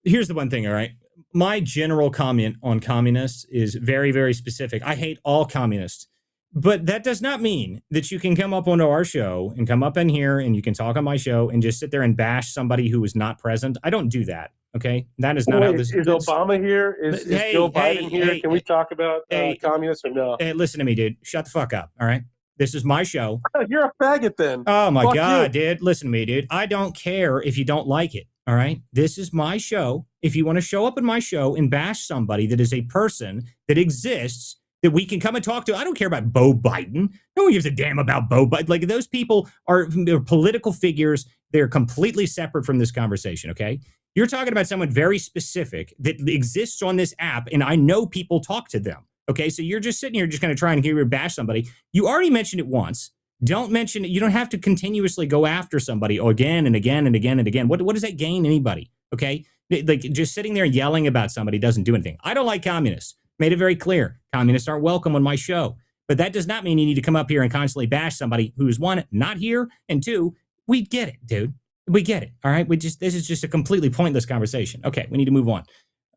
Here's the one thing, all right? My general comment on communists is very, very specific. I hate all communists. But that does not mean that you can come up onto our show and come up in here and you can talk on my show and just sit there and bash somebody who is not present. I don't do that. Okay, that is not how this is. Obama here? Is Joe Biden here? Can we talk about communists or no? Hey, listen to me, dude. Shut the fuck up. All right. This is my show. You're a faggot then. Oh my Fuck God, you. dude. Listen to me, dude. I don't care if you don't like it. All right. This is my show. If you want to show up in my show and bash somebody that is a person that exists that we can come and talk to, I don't care about Bo Biden. No one gives a damn about Bo Biden. Like, those people they're political figures. They're completely separate from this conversation. Okay. You're talking about someone very specific that exists on this app, and I know people talk to them. Okay, so you're just sitting here just kind of trying to hear bash somebody. You already mentioned it once. Don't mention it. You don't have to continuously go after somebody again and again and again and again. What does that gain anybody? Okay, like, just sitting there yelling about somebody doesn't do anything. I don't like communists. Made it very clear. Communists aren't welcome on my show. But that does not mean you need to come up here and constantly bash somebody who's, one, not here, and two, we get it, dude. We get it. All right. This is just a completely pointless conversation. Okay, we need to move on.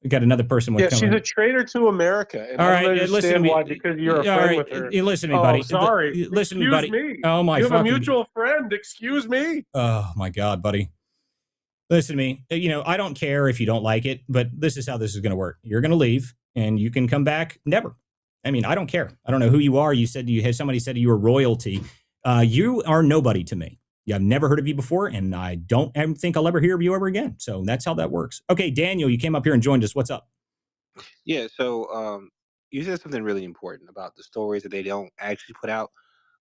We got another person. Yeah, she's a traitor to America. And all right, I don't understand why, because you're a friend with her. Listen to me, buddy. Sorry. Listen to me, buddy. Me. Oh my! You have a mutual friend. Excuse me. Oh my God, buddy. Listen to me. I don't care if you don't like it, but this is how this is going to work. You're going to leave, and you can come back. Never. I mean, I don't care. I don't know who you are. You said somebody said you were royalty. You are nobody to me. Yeah, I've never heard of you before, and I don't think I'll ever hear of you ever again. So that's how that works. Okay, Daniel, you came up here and joined us. What's up? Yeah, so you said something really important about the stories that they don't actually put out,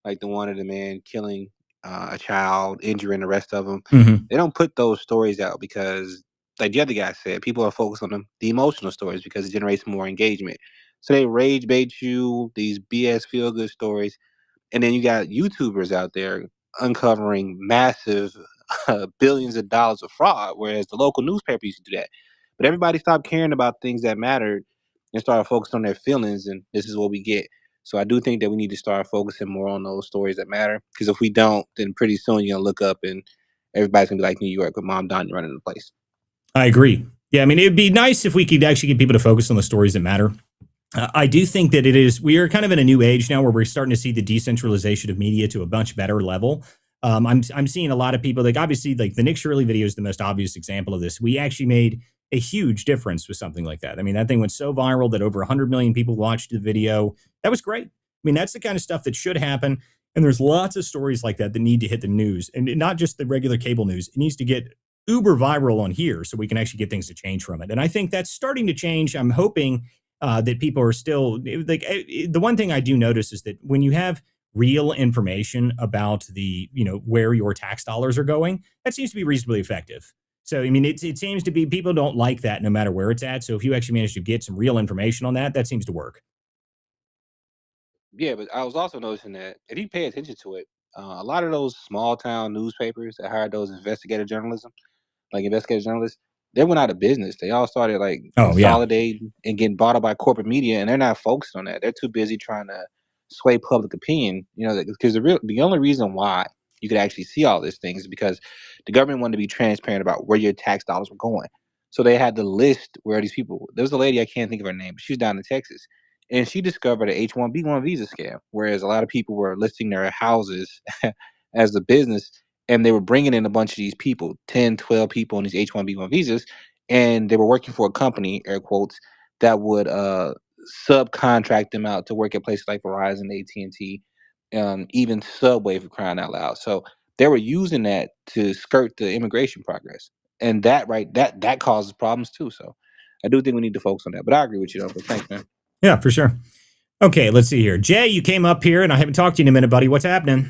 like the one of the man killing a child, injuring the rest of them. Mm-hmm. They don't put those stories out because, like the other guy said, people are focused on the emotional stories because it generates more engagement. So they rage bait you, these BS feel-good stories, and then you got YouTubers out there uncovering massive billions of dollars of fraud, whereas the local newspaper used to do that. But everybody stopped caring about things that mattered and started focusing on their feelings, and this is what we get. So I do think that we need to start focusing more on those stories that matter, because if we don't, then pretty soon you're going to look up and everybody's going to be like New York with Mom Donnie running the place. I agree. Yeah, I mean, it'd be nice if we could actually get people to focus on the stories that matter. I do think that we are kind of in a new age now where we're starting to see the decentralization of media to a much better level. I'm seeing a lot of people, like, obviously, like the Nick Shirley video is the most obvious example of this. We actually made a huge difference with something like that. I mean, that thing went so viral that over 100 million people watched the video. That was great. I mean, that's the kind of stuff that should happen. And there's lots of stories like that need to hit the news, and not just the regular cable news. It needs to get uber viral on here so we can actually get things to change from it. And I think that's starting to change. I'm hoping that people are still like, the one thing I do notice is that when you have real information about where your tax dollars are going, that seems to be reasonably effective. So, I mean, it seems to be, people don't like that no matter where it's at. So if you actually manage to get some real information on that, that seems to work. Yeah, but I was also noticing that if you pay attention to it, a lot of those small town newspapers that hired those investigative journalists, they went out of business. They all started consolidating and getting bought up by corporate media, and they're not focused on that. They're too busy trying to sway public opinion. Because the only reason why you could actually see all these things is because the government wanted to be transparent about where your tax dollars were going. So they had the list where these people. There was a lady, I can't think of her name, but she's down in Texas, and she discovered an H-1B1 visa scam, whereas a lot of people were listing their houses as a business, and they were bringing in a bunch of these people, 10, 12 people on these H-1B1 visas, and they were working for a company, air quotes, that would subcontract them out to work at places like Verizon, AT&T, even Subway, for crying out loud. So they were using that to skirt the immigration progress, and that causes problems too. So I do think we need to focus on that. But I agree with you, though. But thanks, man. Yeah, for sure. Okay, let's see here. Jay, you came up here, and I haven't talked to you in a minute, buddy. What's happening?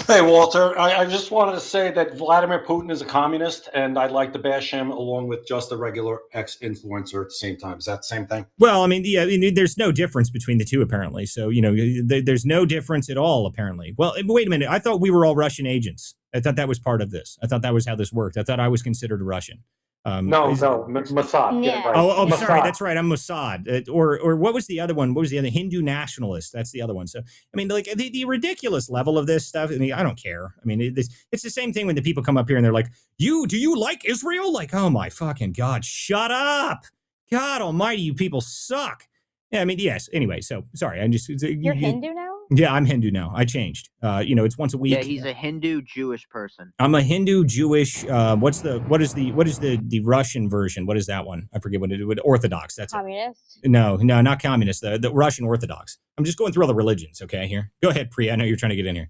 Hey, Walter, I just wanted to say that Vladimir Putin is a communist, and I'd like to bash him along with just a regular ex-influencer at the same time. Is that the same thing? Well, I mean, yeah, there's no difference between the two, apparently. So, there's no difference at all, apparently. Well, wait a minute. I thought we were all Russian agents. I thought that was part of this. I thought that was how this worked. I thought I was considered a Russian. Mossad. Yeah. Right. Oh, Mossad. sorry. That's right. I'm Mossad. Or what was the other one? What was the other? Hindu nationalist. That's the other one. So, I mean, like the ridiculous level of this stuff. I mean, I don't care. I mean, it's the same thing when the people come up here and they're like, do you like Israel? Like, oh my fucking God, shut up. God almighty, you people suck. Yeah, I mean, yes. Anyway, so sorry. I'm just. You're Hindu now? Yeah, I'm Hindu now. I changed. It's once a week. Yeah, he's a Hindu Jewish person. I'm a Hindu Jewish. What is the Russian version? What is that one? I forget what it is. Orthodox. That's Communist? it. No, not communist. The Russian Orthodox. I'm just going through all the religions. Okay, here. Go ahead, Priya. I know you're trying to get in here.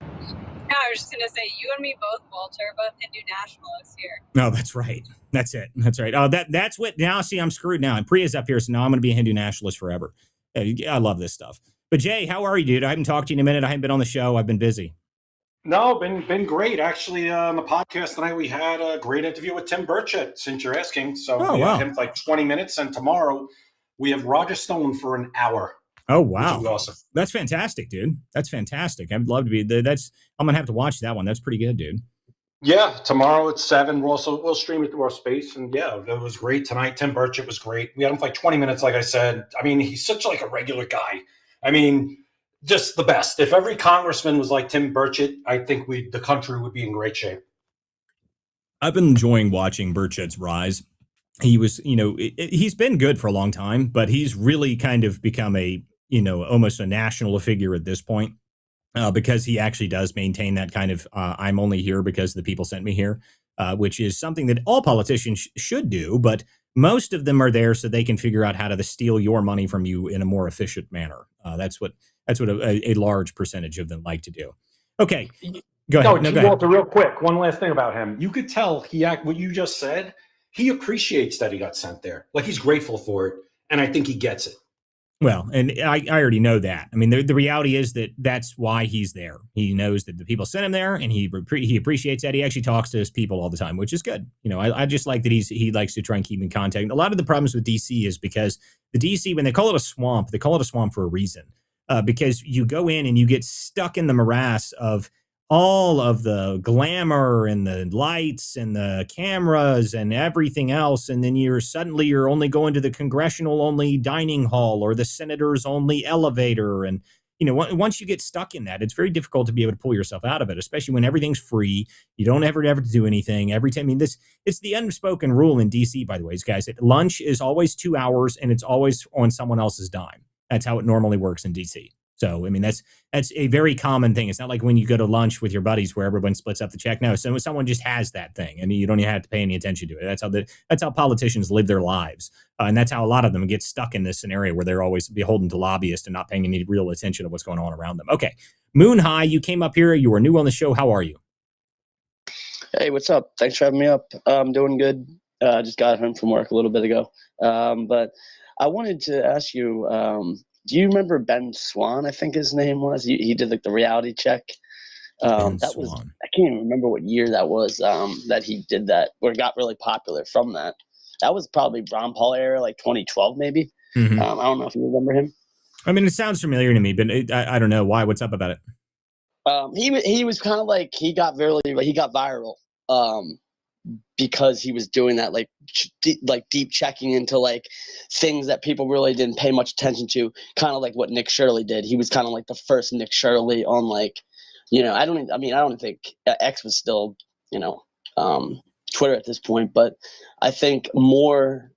Yeah, I was just gonna say you and me both, Walter, both Hindu nationalists here. No, that's right. That's it. That's right. Oh, that's what. Now, see, I'm screwed now. And Priya's up here, so now I'm going to be a Hindu nationalist forever. I love this stuff. But Jay, how are you, dude? I haven't talked to you in a minute. I haven't been on the show. I've been busy. No, been great. Actually, on the podcast tonight, we had a great interview with Tim Burchett, since you're asking. So we had him for like 20 minutes, and tomorrow we have Roger Stone for an hour. Oh, wow. Which is awesome. That's fantastic, dude. That's fantastic. I'd love to be I'm going to have to watch that one. That's pretty good, dude. Yeah, tomorrow at 7. We'll stream it through our space, and yeah, it was great tonight. Tim Burchett was great. We had him for like 20 minutes, like I said. I mean, he's such like a regular guy. I mean, just the best. If every congressman was like Tim Burchett, I think the country would be in great shape. I've been enjoying watching Burchett's rise. He was, he's been good for a long time, but he's really kind of become almost a national figure at this point. Because he actually does maintain that kind of I'm only here because the people sent me here, which is something that all politicians should do. But most of them are there so they can figure out how to steal your money from you in a more efficient manner. That's what a large percentage of them like to do. Okay, go ahead. No, Walter, real quick. One last thing about him. You could tell what you just said. He appreciates that he got sent there. Like he's grateful for it. And I think he gets it. Well, and I already know that. I mean, the reality is that's why he's there. He knows that the people sent him there, and he appreciates that. He actually talks to his people all the time, which is good. I just like that he likes to try and keep in contact. A lot of the problems with DC is because the DC, when they call it a swamp for a reason. Because you go in and you get stuck in the morass of all of the glamour and the lights and the cameras and everything else. And then you're only going to the congressional only dining hall or the senator's only elevator. And, once you get stuck in that, it's very difficult to be able to pull yourself out of it, especially when everything's free. You don't ever do anything every time. I mean, it's the unspoken rule in DC, by the way, guys. Lunch is always 2 hours and it's always on someone else's dime. That's how it normally works in DC. So, I mean, that's a very common thing. It's not like when you go to lunch with your buddies where everyone splits up the check. No, so someone just has that thing and you don't even have to pay any attention to it. That's how politicians live their lives. And that's how a lot of them get stuck in this scenario where they're always beholden to lobbyists and not paying any real attention to what's going on around them. Okay. Moon High, you came up here. You were new on the show. How are you? Hey, what's up? Thanks for having me up. I'm doing good. Just got home from work a little bit ago. But I wanted to ask you, do you remember Ben Swan? I think his name was. He did like the reality check. I can't even remember what year that was. That he did that, or got really popular from that. That was probably Ron Paul era, like 2012 maybe. Mm-hmm. I don't know if you remember him. I mean, it sounds familiar to me, but I don't know why. What's up about it? He was kind of like he got viral. Because he was doing that like deep checking into like things that people really didn't pay much attention to, kind of like what Nick Shirley did. He was kind of like the first Nick Shirley on like, I don't think X was still, Twitter at this point, but I think more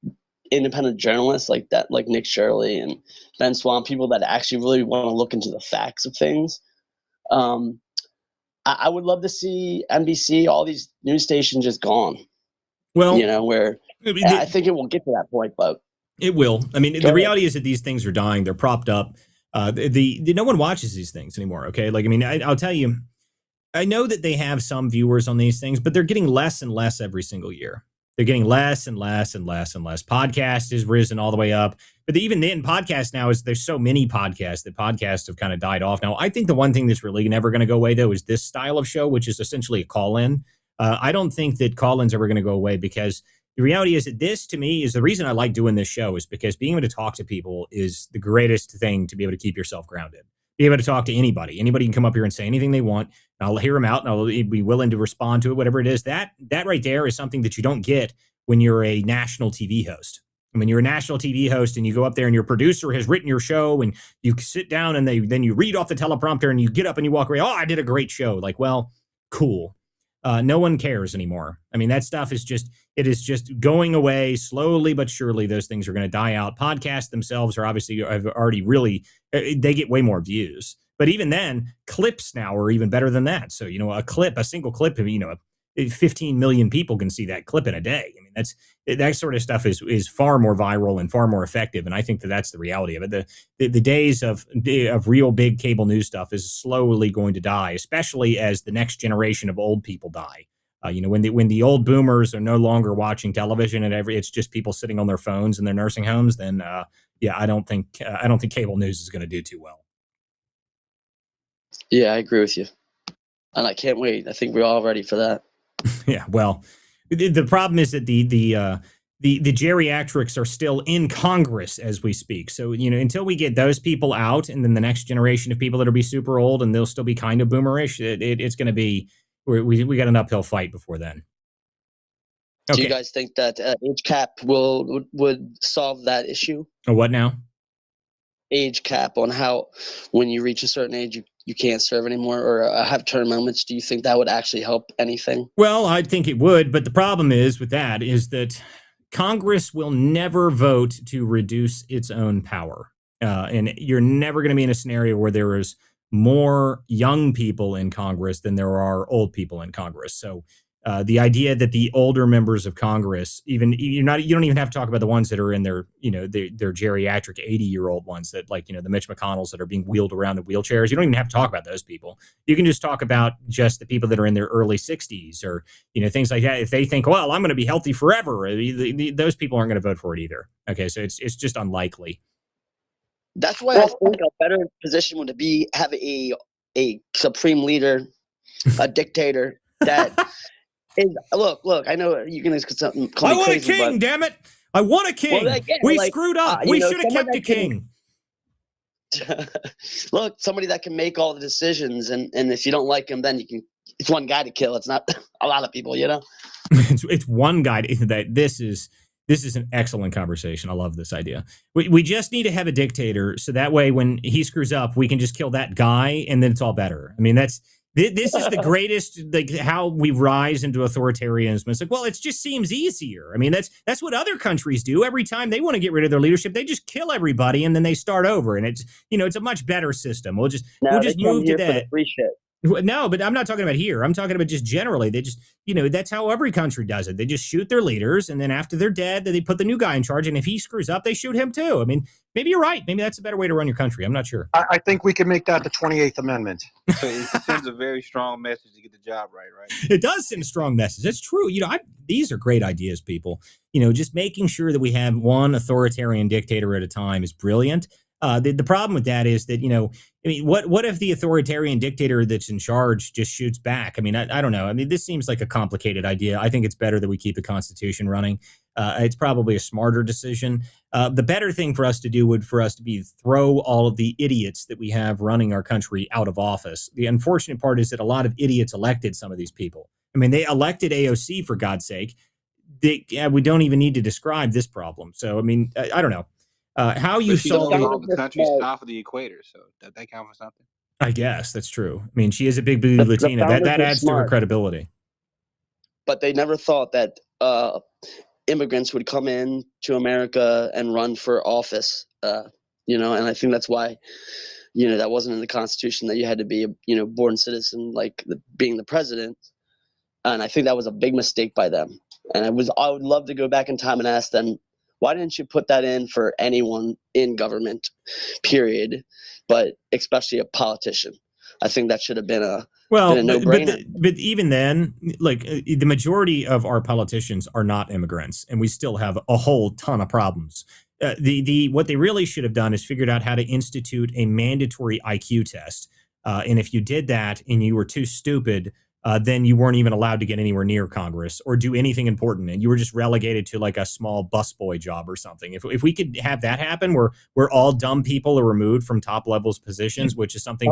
independent journalists like that, like Nick Shirley and Ben Swan, people that actually really want to look into the facts of things. I would love to see NBC, all these news stations just gone. Well, I think it will get to that point, but it will. I mean, the reality is that these things are dying. They're propped up. No one watches these things anymore. Okay. Like, I mean, I'll tell you, I know that they have some viewers on these things, but they're getting less and less every single year. They're getting less and less and less and less. Podcast has risen all the way up. But even then, podcast now is there's so many podcasts that podcasts have kind of died off. Now, I think the one thing that's really never going to go away, though, is this style of show, which is essentially a call-in. I don't think that call-ins are ever going to go away because the reality is that this, to me, is the reason I like doing this show is because being able to talk to people is the greatest thing to be able to keep yourself grounded. Be able to talk to anybody. Anybody can come up here and say anything they want. And I'll hear them out and I'll be willing to respond to it, whatever it is. That right there is something that you don't get when you're a national TV host. I mean, you're a national TV host and you go up there and your producer has written your show and you sit down and then you read off the teleprompter and you get up and you walk away. Oh, I did a great show. Like, well, cool. No one cares anymore. I mean, that stuff is just going away slowly but surely. Those things are going to die out. Podcasts themselves are obviously have already really, they get way more views. But even then, clips now are even better than that. So, a single clip, 15 million people can see that clip in a day. I mean, that sort of stuff is far more viral and far more effective. And I think that's the reality of it. The days of real big cable news stuff is slowly going to die, especially as the next generation of old people die. When the old boomers are no longer watching television and it's just people sitting on their phones in their nursing homes, then I don't think cable news is going to do too well. Yeah, I agree with you, and I can't wait. I think we're all ready for that. Yeah, well, the problem is that the geriatrics are still in Congress as we speak. So, until we get those people out and then the next generation of people that'll be super old and they'll still be kind of boomerish, it's going to be, we got an uphill fight before then. Okay. Do you guys think that age cap would solve that issue? Or what now? Age cap on how when you reach a certain age, you can't serve anymore or have term limits. Do you think that would actually help anything? Well, I think it would. But the problem is with that is that Congress will never vote to reduce its own power. And you're never going to be in a scenario where there is more young people in Congress than there are old people in Congress. So the idea that the older members of Congress, you don't even have to talk about the ones that are in their geriatric 80-year-old ones that the Mitch McConnells that are being wheeled around in wheelchairs. You don't even have to talk about those people. You can just talk about just the people that are in their early 60s or, things like that. If they think, well, I'm going to be healthy forever, those people aren't going to vote for it either. Okay. So it's just unlikely. That's why I think a better position would be have a supreme leader, a dictator that Look, I know you're going to call me I want crazy, a king, damn it. I want a king. Well, we screwed up. We should have kept a king. Look, somebody that can make all the decisions, and if you don't like him, then it's one guy to kill. It's not a lot of people, It's one guy. This is an excellent conversation. I love this idea. We just need to have a dictator, so that way when he screws up, we can just kill that guy, and then it's all better. I mean, this is the greatest, how we rise into authoritarianism. It's well, it just seems easier. I mean, that's what other countries do. Every time they want to get rid of their leadership, they just kill everybody and then they start over. And it's, it's a much better system. We'll just move to that. Free shit. No, but I'm not talking about here. I'm talking about just generally. They just, that's how every country does it. They just shoot their leaders, and then after they're dead, they put the new guy in charge. And if he screws up, they shoot him too. I mean, maybe you're right. Maybe that's a better way to run your country. I'm not sure. I think we can make that the 28th Amendment. So it sends a very strong message to get the job right? It does send a strong message. That's true. These are great ideas, people. Just making sure that we have one authoritarian dictator at a time is brilliant. The problem with that is that, what if the authoritarian dictator that's in charge just shoots back? I mean, I don't know. I mean, this seems like a complicated idea. I think it's better that we keep the Constitution running. It's probably a smarter decision. The better thing for us to do would be throw all of the idiots that we have running our country out of office. The unfortunate part is that a lot of idiots elected some of these people. I mean, they elected AOC, for God's sake. We don't even need to describe this problem. So, I mean, I don't know. How you solve the country south of the equator, so does that count for something? I guess that's true. I mean, she is a big booty Latina. That adds to her credibility. But they never thought that immigrants would come in to America and run for office. And I think that's why, that wasn't in the Constitution that you had to be a born citizen, being the president. And I think that was a big mistake by them. And I would love to go back in time and ask them, why didn't you put that in for anyone in government, period, but especially a politician? I think that should have been a no-brainer. But even then, like the majority of our politicians are not immigrants, and we still have a whole ton of problems. What they really should have done is figured out how to institute a mandatory IQ test. And if you did that and you were too stupid, then you weren't even allowed to get anywhere near Congress or do anything important, and you were just relegated to like a small busboy job or something. If we could have that happen, where all dumb people are removed from top levels positions, which is something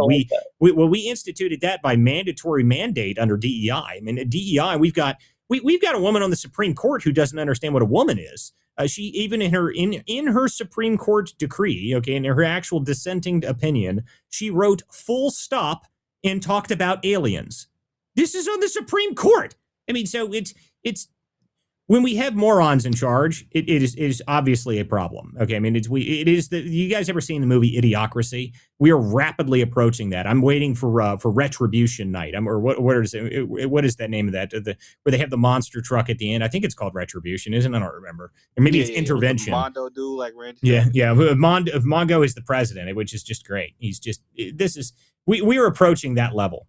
we instituted that by mandatory mandate under DEI. I mean, at DEI, we've got a woman on the Supreme Court who doesn't understand what a woman is. She even in her Supreme Court decree, okay, in her actual dissenting opinion, she wrote full stop and talked about aliens. This is on the Supreme Court. I mean, so it's when we have morons in charge, it is obviously a problem. Okay, I mean, you guys ever seen the movie Idiocracy? We are rapidly approaching that. I'm waiting for Retribution Night. What is that name of that? Where they have the monster truck at the end. I think it's called Retribution, isn't it? I don't remember. Or maybe it's Intervention. Mondo dude, like Randy. Yeah. Mongo is the president, which is just great. We are approaching that level.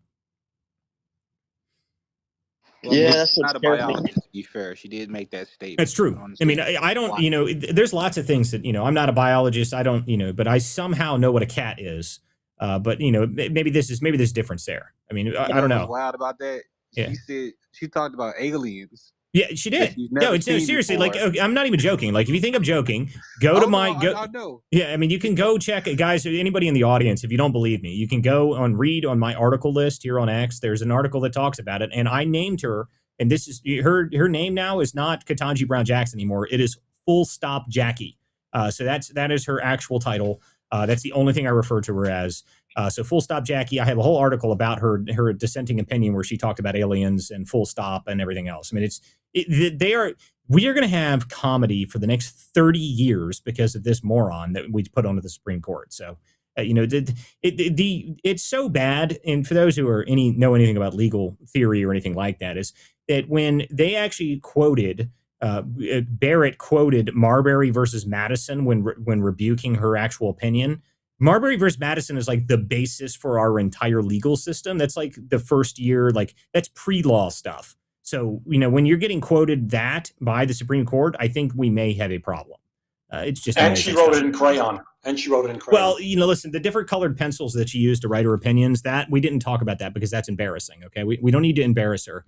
Well, yeah, that's not a biologist, to be fair. She did make that statement. That's true. I mean, I don't, there's lots of things that, I'm not a biologist. I don't, but I somehow know what a cat is. Maybe there's difference there. I mean, I don't know. What's wild about that? Yeah. She talked about aliens. Yeah, she did. No, seriously, like, I'm not even joking. Like, if you think I'm joking, go to my... I know. Yeah, I mean, you can go check... Guys, anybody in the audience, if you don't believe me, you can go read on my article list here on X. There's an article that talks about it, and I named her, and this is... Her name now is not Ketanji Brown Jackson anymore. It is Full Stop Jackie. So that is her actual title. That's the only thing I refer to her as. So Full Stop Jackie, I have a whole article about her dissenting opinion where she talked about aliens and full stop and everything else. I mean, we are going to have comedy for the next 30 years because of this moron that we put onto the Supreme Court. So, it's so bad. And for those who know anything about legal theory or anything like that, is that when they actually quoted Barrett quoted Marbury versus Madison when rebuking her actual opinion. Marbury versus Madison is like the basis for our entire legal system. That's like the first year, like that's pre-law stuff. So, when you're getting quoted that by the Supreme Court, I think we may have a problem. It's just... And she wrote it in crayon. Well, listen, the different colored pencils that she used to write her opinions, that we didn't talk about that because that's embarrassing. Okay. We don't need to embarrass her.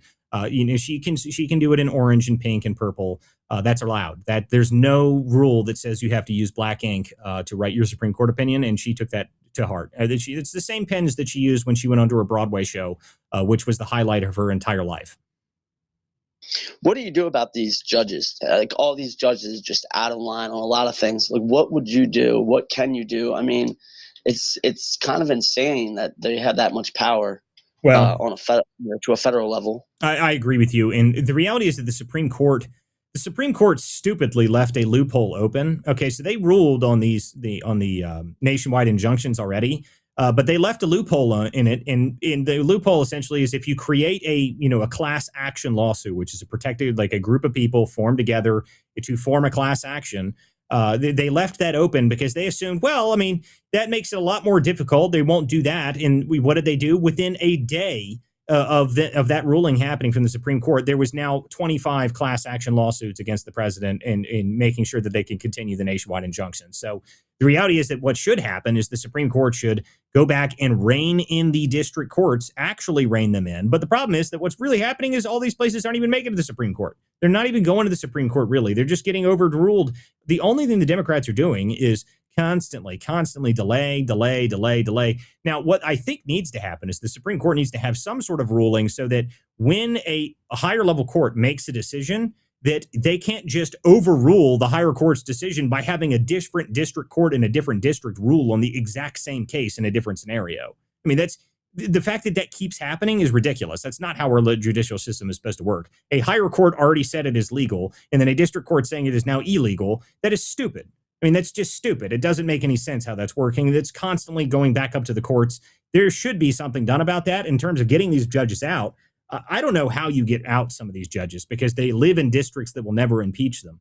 She can do it in orange and pink and purple. That's allowed. That there's no rule that says you have to use black ink to write your Supreme Court opinion. And she took that to heart. It's the same pens that she used when she went onto her Broadway show, which was the highlight of her entire life. What do you do about these judges? Like all these judges just out of line on a lot of things. Like, what would you do? What can you do? I mean, it's kind of insane that they have that much power. Well, to a federal level. I agree with you. And the reality is that the Supreme Court stupidly left a loophole open. Okay, so they ruled on the nationwide injunctions already. But they left a loophole in it, and the loophole essentially is if you create a class action lawsuit, which is like a group of people formed together to form a class action. They left that open because they assumed, well, I mean, that makes it a lot more difficult. They won't do that. And what did they do? Within a day of that ruling happening from the Supreme Court, there was now 25 class action lawsuits against the president in making sure that they can continue the nationwide injunction. So the reality is that what should happen is the Supreme Court should go back and rein in the district courts, actually rein them in. But the problem is that what's really happening is all these places aren't even making it to the Supreme Court. They're not even going to the Supreme Court, really. They're just getting overruled. The only thing the Democrats are doing is constantly delay. Now, what I think needs to happen is the Supreme Court needs to have some sort of ruling so that when a higher level court makes a decision, that they can't just overrule the higher court's decision by having a different district court in a different district rule on the exact same case in a different scenario. I mean, that's the fact that keeps happening is ridiculous. That's not how our judicial system is supposed to work. A higher court already said it is legal, and then a district court saying it is now illegal. That is stupid. I mean, that's just stupid. It doesn't make any sense how that's working. It's constantly going back up to the courts. There should be something done about that in terms of getting these judges out. I don't know how you get out some of these judges because they live in districts that will never impeach them.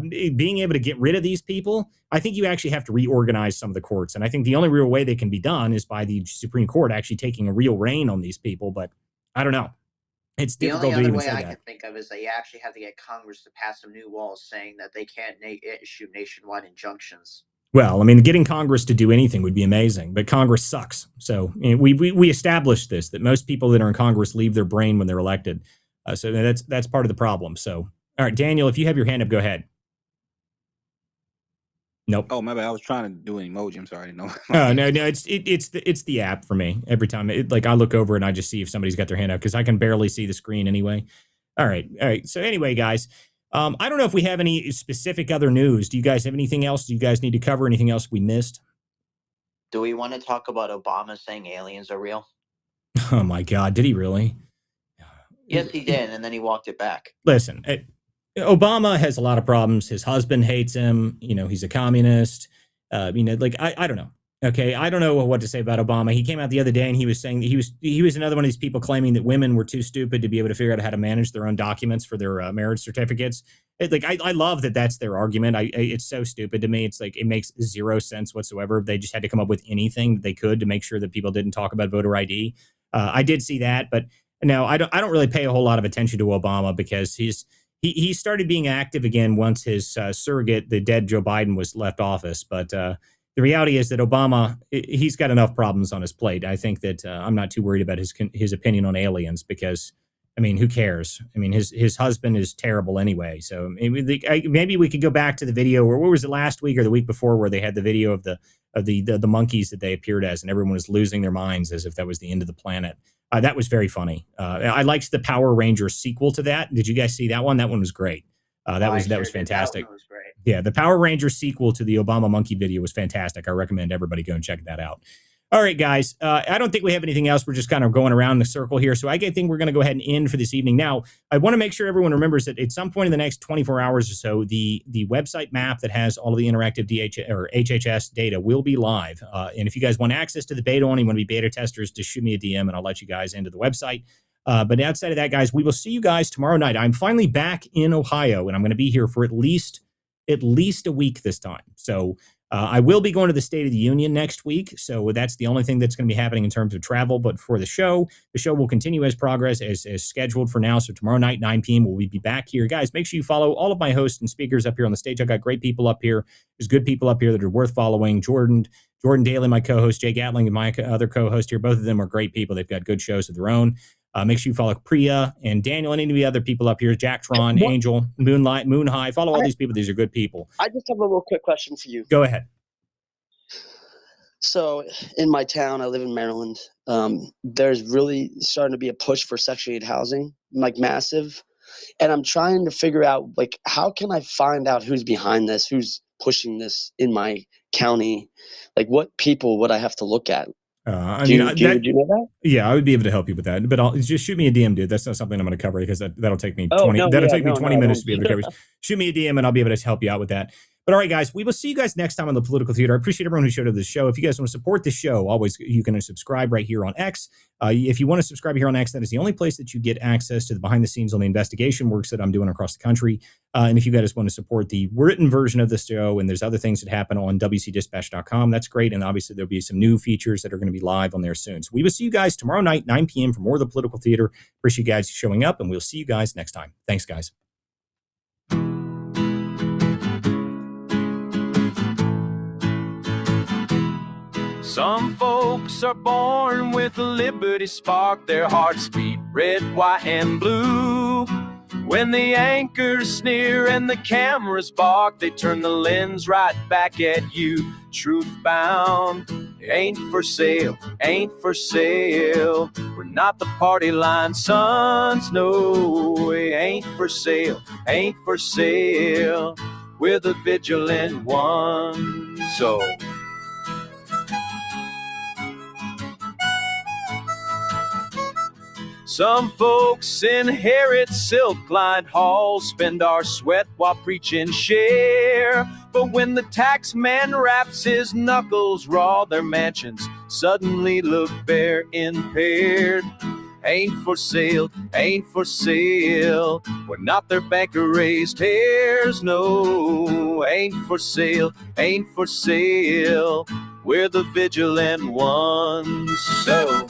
being able to get rid of these people, I think you actually have to reorganize some of the courts. And I think the only real way they can be done is by the Supreme Court actually taking a real reign on these people. But I don't know. It's The difficult only to other even way say I that. can think of is that you actually have to get Congress to pass some new laws saying that they can't issue nationwide injunctions. Well, I mean, getting Congress to do anything would be amazing, but Congress sucks. So we established this, that most people that are in Congress leave their brain when they're elected. So that's part of the problem. So, all right, Daniel, if you have your hand up, go ahead. Nope. Oh, my bad. I was trying to do an emoji. I'm sorry. I didn't know. Oh, no, it's the app for me. Every time I look over and I just see if somebody's got their hand up because I can barely see the screen anyway. All right. So anyway, guys, I don't know if we have any specific other news. Do you guys have anything else? Do you guys need to cover anything else we missed? Do we want to talk about Obama saying aliens are real? Oh my God, did he really? Yes, he did, and then he walked it back. Listen, Obama has a lot of problems. His husband hates him. He's a communist. I don't know. Okay, I don't know what to say about Obama. He came out the other day and he was saying that he was another one of these people claiming that women were too stupid to be able to figure out how to manage their own documents for their marriage certificates. I love that that's their argument. It's so stupid to me. It's like it makes zero sense whatsoever. They just had to come up with anything that they could to make sure that people didn't talk about voter ID. I did see that, but no, I don't really pay a whole lot of attention to Obama because he started being active again once his surrogate, the dead Joe Biden, was left office. But the reality is that Obama, he's got enough problems on his plate. I think that I'm not too worried about his opinion on aliens because, I mean, who cares? I mean, his husband is terrible anyway. So maybe we could go back to the video, or what was it, last week or the week before, where they had the video of the monkeys that they appeared as, and everyone was losing their minds as if that was the end of the planet. That was very funny. I liked the Power Rangers sequel to that. Did you guys see that one? That one was great. That was fantastic. That one was great. Yeah, the Power Rangers sequel to the Obama monkey video was fantastic. I recommend everybody go and check that out. All right, guys. I don't think we have anything else. We're just kind of going around the circle here. So I think we're going to go ahead and end for this evening. Now, I want to make sure everyone remembers that at some point in the next 24 hours or so, the website map that has all of the interactive HHS data will be live. And if you guys want access to the beta one, you want to be beta testers, just shoot me a DM and I'll let you guys into the website. But outside of that, guys, we will see you guys tomorrow night. I'm finally back in Ohio, and I'm going to be here for at least a week this time. So I will be going to the State of the Union next week. So that's the only thing that's going to be happening in terms of travel. But for the show will continue as progress as scheduled for now. So tomorrow night, 9 p.m., we'll be back here. Guys, make sure you follow all of my hosts and speakers up here on the stage. I've got great people up here. There's good people up here that are worth following. Jordan Daly, my co-host, Jay Gatling, and my other co-host here. Both of them are great people. They've got good shows of their own. Make sure you follow Priya and Daniel and any of the other people up here, Jack Tron, Angel, Moonlight, Moon High. Follow all these people. These are good people. I just have a little quick question for you. Go ahead. So in my town, I live in Maryland. There's really starting to be a push for Section 8 housing, like massive. And I'm trying to figure out, like, how can I find out who's behind this, who's pushing this in my county? Like, what people would I have to look at? Do you know that? Yeah, I would be able to help you with that. But just shoot me a DM, dude. That's not something I'm going to cover because that'll take me 20 minutes to be able to cover. Shoot me a DM and I'll be able to help you out with that. But all right, guys, we will see you guys next time on the Political Theater. I appreciate everyone who showed up to the show. If you guys want to support the show, always you can subscribe right here on X. If you want to subscribe here on X, that is the only place that you get access to the behind the scenes on the investigation works that I'm doing across the country. And if you guys want to support the written version of the show, and there's other things that happen on WCDispatch.com, that's great. And obviously there'll be some new features that are going to be live on there soon. So we will see you guys tomorrow night, 9 p.m. for more of the Political Theater. Appreciate you guys showing up, and we'll see you guys next time. Thanks, guys. Some folks are born with a liberty spark. Their hearts beat red, white, and blue. When the anchors sneer and the cameras bark, they turn the lens right back at you. Truth bound, ain't for sale, ain't for sale. We're not the party line sons, no, it ain't for sale, ain't for sale. We're the vigilant ones, so... Some folks inherit silk-lined halls, spend our sweat while preaching share. But when the tax man wraps his knuckles raw, their mansions suddenly look bare impaired. ain't for sale, ain't for sale. We're not their banker raised hares, no, ain't for sale, ain't for sale. We're the vigilant ones, so.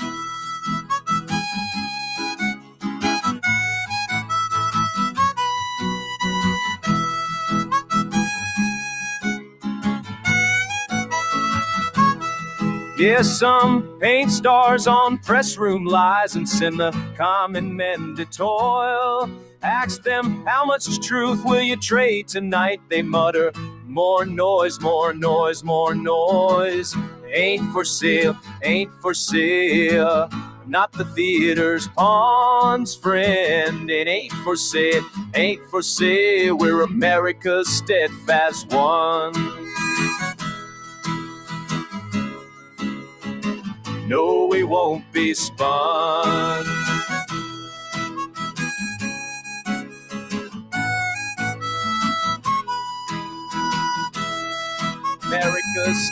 Yeah, some paint stars on press room lies and send the common men to toil. Ask them, how much truth will you trade tonight? They mutter, more noise, more noise, more noise. Ain't for sale, ain't for sale. Not the theater's pawn's friend. It ain't for sale, ain't for sale. We're America's steadfast one. No, we won't be spun. America's